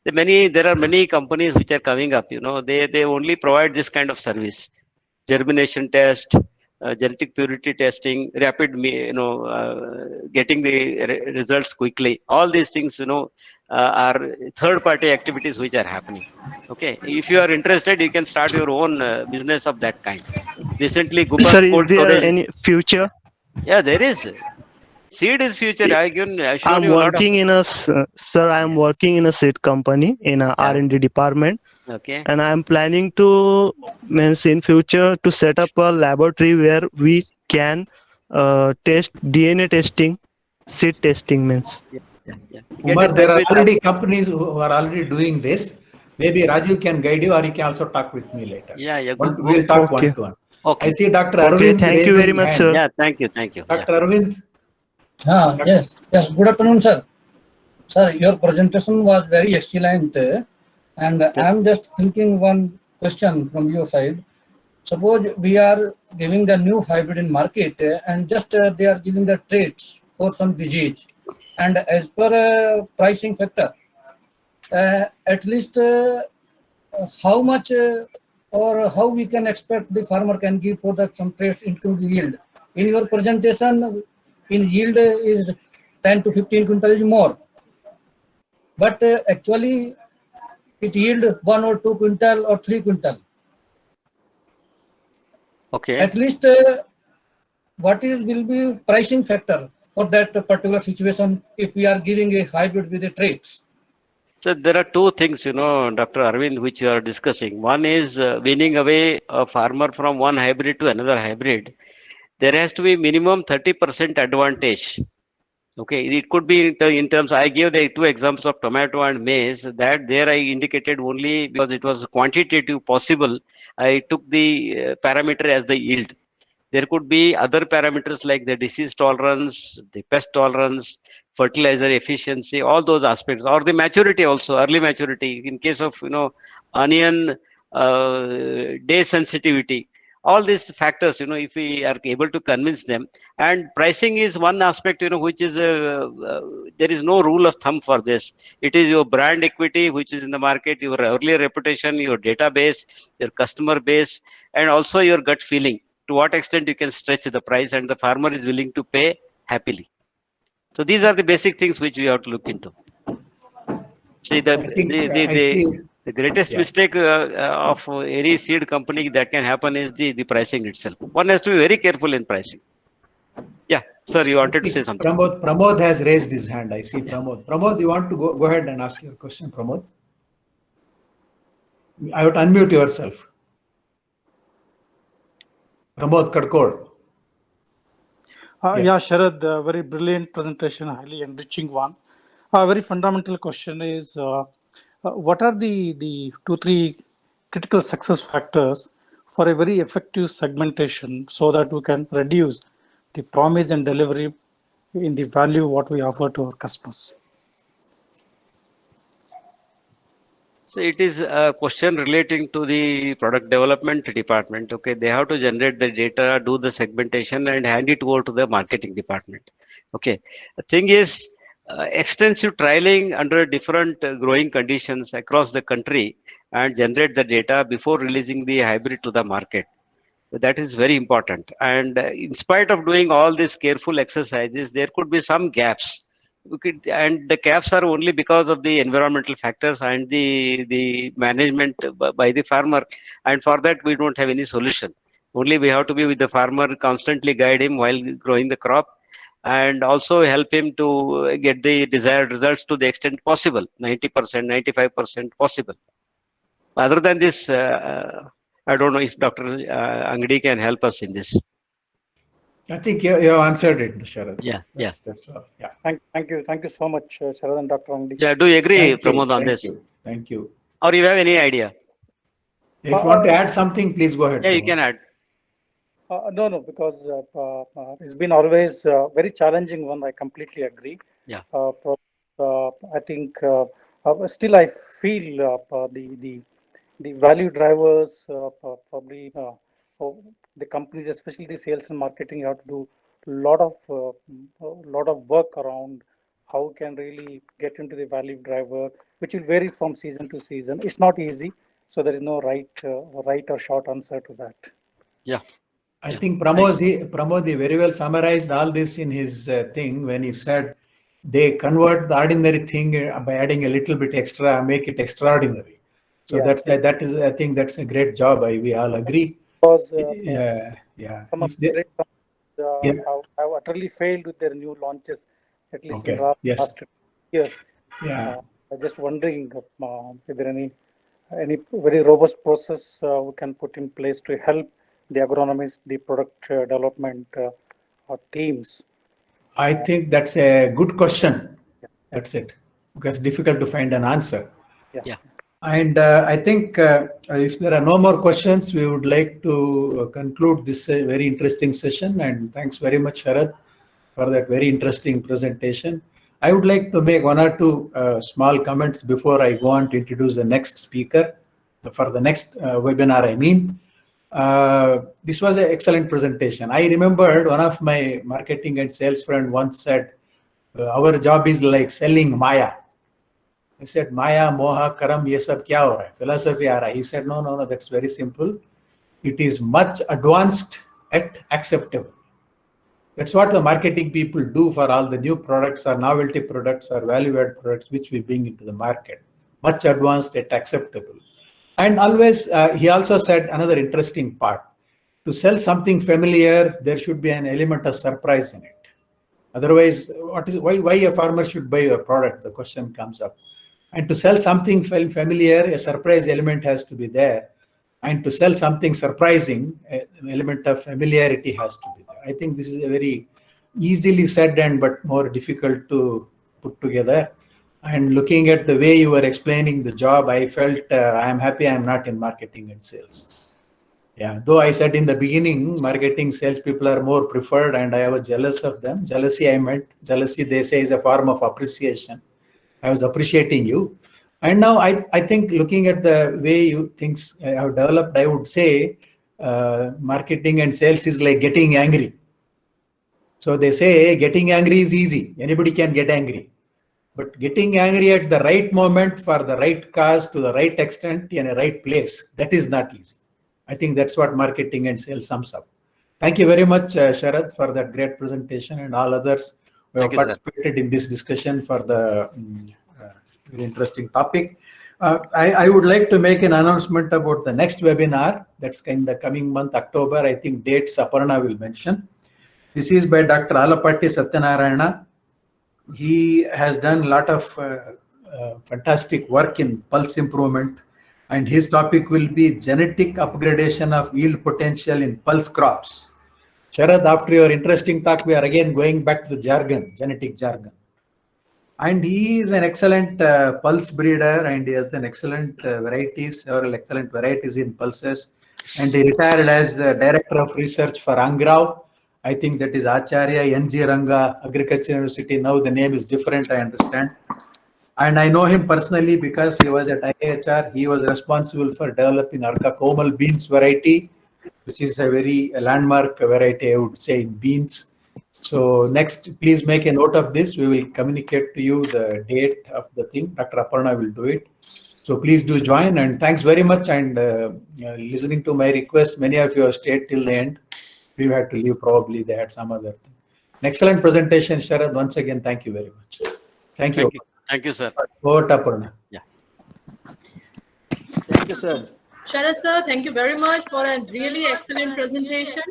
There are many companies which are coming up. They only provide this kind of service: germination test, genetic purity testing, rapid, getting the results quickly. All these things, are third-party activities which are happening. Okay, if you are interested, you can start your own business of that kind. Recently, Sir, Gupta is Cold there Storage. any future? Yeah, there is. Seed is future. I shown I'm you a lot of. working in a sir. I'm working in a seed company in a Yeah. R&D department, Okay. and I'm planning to means in future to set up a laboratory where we can test DNA testing, seed testing means. Yeah. Get Umar, in there touch are with. already companies who are already doing this. Maybe Rajiv can guide you, or you can also talk with me later. Yeah. We'll talk Okay. one-to-one. I Okay. see Dr. Okay. Arvind Thank you very raising much, hand. sir. Yeah. Thank you. Yeah. Dr. Arvind. Yes. Good afternoon, sir. Sir, your presentation was very excellent, and I'm just thinking one question from your side. Suppose we are giving the new hybrid in market, and just they are giving the traits for some disease, and as per pricing factor, at least how much or how we can expect the farmer can give for that some traits into the yield. In your presentation, in yield is 10 to 15 quintal is more, but actually it yield 1 or 2 quintal or 3 quintal. Okay. At least what is will be pricing factor for that particular situation if we are giving a hybrid with the traits. So there are two things, Dr. Arvind, which you are discussing. One is weaning away a farmer from one hybrid to another hybrid. There has to be minimum 30% advantage. Okay, it could be in terms. I gave the two examples of tomato and maize. That there I indicated only because it was quantitative possible. I took the parameter as the yield. There could be other parameters like the disease tolerance, the pest tolerance, fertilizer efficiency, all those aspects, or the maturity also, early maturity. In case of onion, day sensitivity, all these factors, if we are able to convince them. And pricing is one aspect, which is there is no rule of thumb for this. It is your brand equity which is in the market, your earlier reputation, your database, your customer base, and also your gut feeling. To what extent you can stretch the price and the farmer is willing to pay happily. So these are the basic things which we have to look into. See, the greatest mistake of any seed company that can happen is the pricing itself. One has to be very careful in pricing. Yeah, sir, you wanted to say something. Pramod has raised his hand. I see Pramod. Pramod, you want to go ahead and ask your question, Pramod? I would unmute yourself. Pramod Kadkod. Yeah, Sharad, very brilliant presentation, highly enriching one. A very fundamental question is, what are the 2-3 critical success factors for a very effective segmentation so that we can reduce the promise and delivery in the value what we offer to our customers? So it is a question relating to the product development department. Okay, they have to generate the data, do the segmentation, and hand it over to the marketing department. Okay, the thing is, extensive trialing under different growing conditions across the country and generate the data before releasing the hybrid to the market. That is very important. And in spite of doing all these careful exercises, there could be some gaps. And the gaps are only because of the environmental factors and the management by the farmer. And for that, we don't have any solution. Only we have to be with the farmer, constantly guide him while growing the crop, and also help him to get the desired results to the extent possible, 90%, 95% possible. Other than this, I don't know if Dr. Angadi can help us in this. I think you have answered it, Sharad. Yeah, That's all. Yeah. Thank you so much, Sharad and Dr. Angadi. Yeah, do you agree, Thank you. Pramod, on this? Thank you. Or you have any idea? If you want to add something, please go ahead. Yeah, you Pramod. can add. No, because it's been always very challenging one. I completely agree. Yeah. I think still I feel the value drivers probably the companies, especially the sales and marketing, have to do lot of work around how can really get into the value driver, which will vary from season to season. It's not easy, so there is no right or short answer to that. Yeah. I think Pramod very well summarized all this in his thing when he said they convert the ordinary thing by adding a little bit extra, make it extraordinary. So Yeah. that is, I think that's a great job. We all agree. Because Yeah. some of If the they, great yeah. have utterly failed with their new launches, at least in Okay. the Yes. last 2 years. Yeah. I'm just wondering if there any very robust process we can put in place to help the agronomists, the product development teams. I think that's a good question. That's it. Because difficult to find an answer. Yeah. And I think if there are no more questions, we would like to conclude this very interesting session. And thanks very much, Sharad, for that very interesting presentation. I would like to make one or two small comments before I go on to introduce the next speaker for the next webinar. I mean, this was an excellent presentation. I remembered one of my marketing and sales friend once said, our job is like selling Maya. I said, Maya, Moha, Karam, ye sab kya ho raha hai? Philosophy aa raha hai. He said, no, that's very simple. It is much advanced yet acceptable. That's what the marketing people do for all the new products or novelty products or value-add products which we bring into the market. Much advanced yet acceptable. And always, he also said another interesting part. To sell something familiar, there should be an element of surprise in it. Otherwise, why a farmer should buy your product? The question comes up. And to sell something familiar, a surprise element has to be there. And to sell something surprising, an element of familiarity has to be there. I think this is a very easily said and but more difficult to put together. And looking at the way you were explaining the job, I felt I am happy I am not in marketing and sales. Yeah, though I said in the beginning, marketing sales people are more preferred and I was jealous of them. Jealousy, I meant jealousy, they say, is a form of appreciation. I was appreciating you. And now I think looking at the way you things have developed, I would say marketing and sales is like getting angry. So they say getting angry is easy. Anybody can get angry. But getting angry at the right moment for the right cause to the right extent in a right place, that is not easy. I think that's what marketing and sales sums up. Thank you very much, Sharad, for that great presentation and all others who have participated in this discussion for the very interesting topic. I would like to make an announcement about the next webinar that's in the coming month, October. I think dates Aparna will mention. This is by Dr. Alapatti Satyanarayana. He has done a lot of fantastic work in pulse improvement, and his topic will be genetic upgradation of yield potential in pulse crops. Sharad, after your interesting talk, we are again going back to the jargon, genetic jargon. And he is an excellent pulse breeder, and he has done excellent varieties, several excellent varieties in pulses. And he retired as director of research for Angrao. I think that is Acharya N.G. Ranga Agriculture University. Now the name is different, I understand. And I know him personally because he was at IHR. He was responsible for developing Arka Komal beans variety, which is a very landmark variety, I would say, in beans. So next, please make a note of this. We will communicate to you the date of the thing. Dr. Aparna will do it. So please do join, and thanks very much. And listening to my request, many of you have stayed till the end. We had to leave, probably they had some other thing. An excellent presentation, Sharad. Once again, thank you very much. Thank you. Thank you, sir. Over to Aparna. Yeah. Thank you, sir. Sharad sir, thank you very much for a really excellent presentation.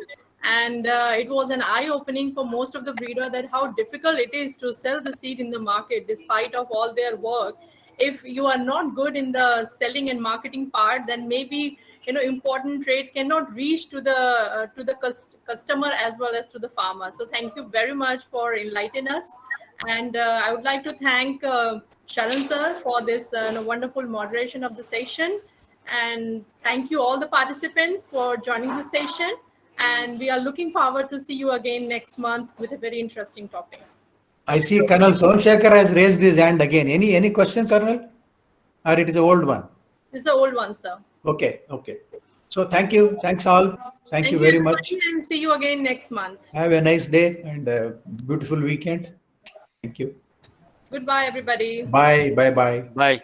And it was an eye-opening for most of the breeder that how difficult it is to sell the seed in the market despite of all their work. If you are not good in the selling and marketing part, then maybe important trade cannot reach to the customer as well as to the farmer. So thank you very much for enlightening us. And I would like to thank Sharan sir for this wonderful moderation of the session. And thank you all the participants for joining the session. And we are looking forward to see you again next month with a very interesting topic. I see Colonel Somshekhar has raised his hand again. Any questions, Colonel? Or it is an old one? It's an old one, sir. Okay. So thank you. Thanks all. Thank you very much. And see you again next month. Have a nice day and a beautiful weekend. Thank you. Goodbye, everybody. Bye. Bye. Bye. Bye.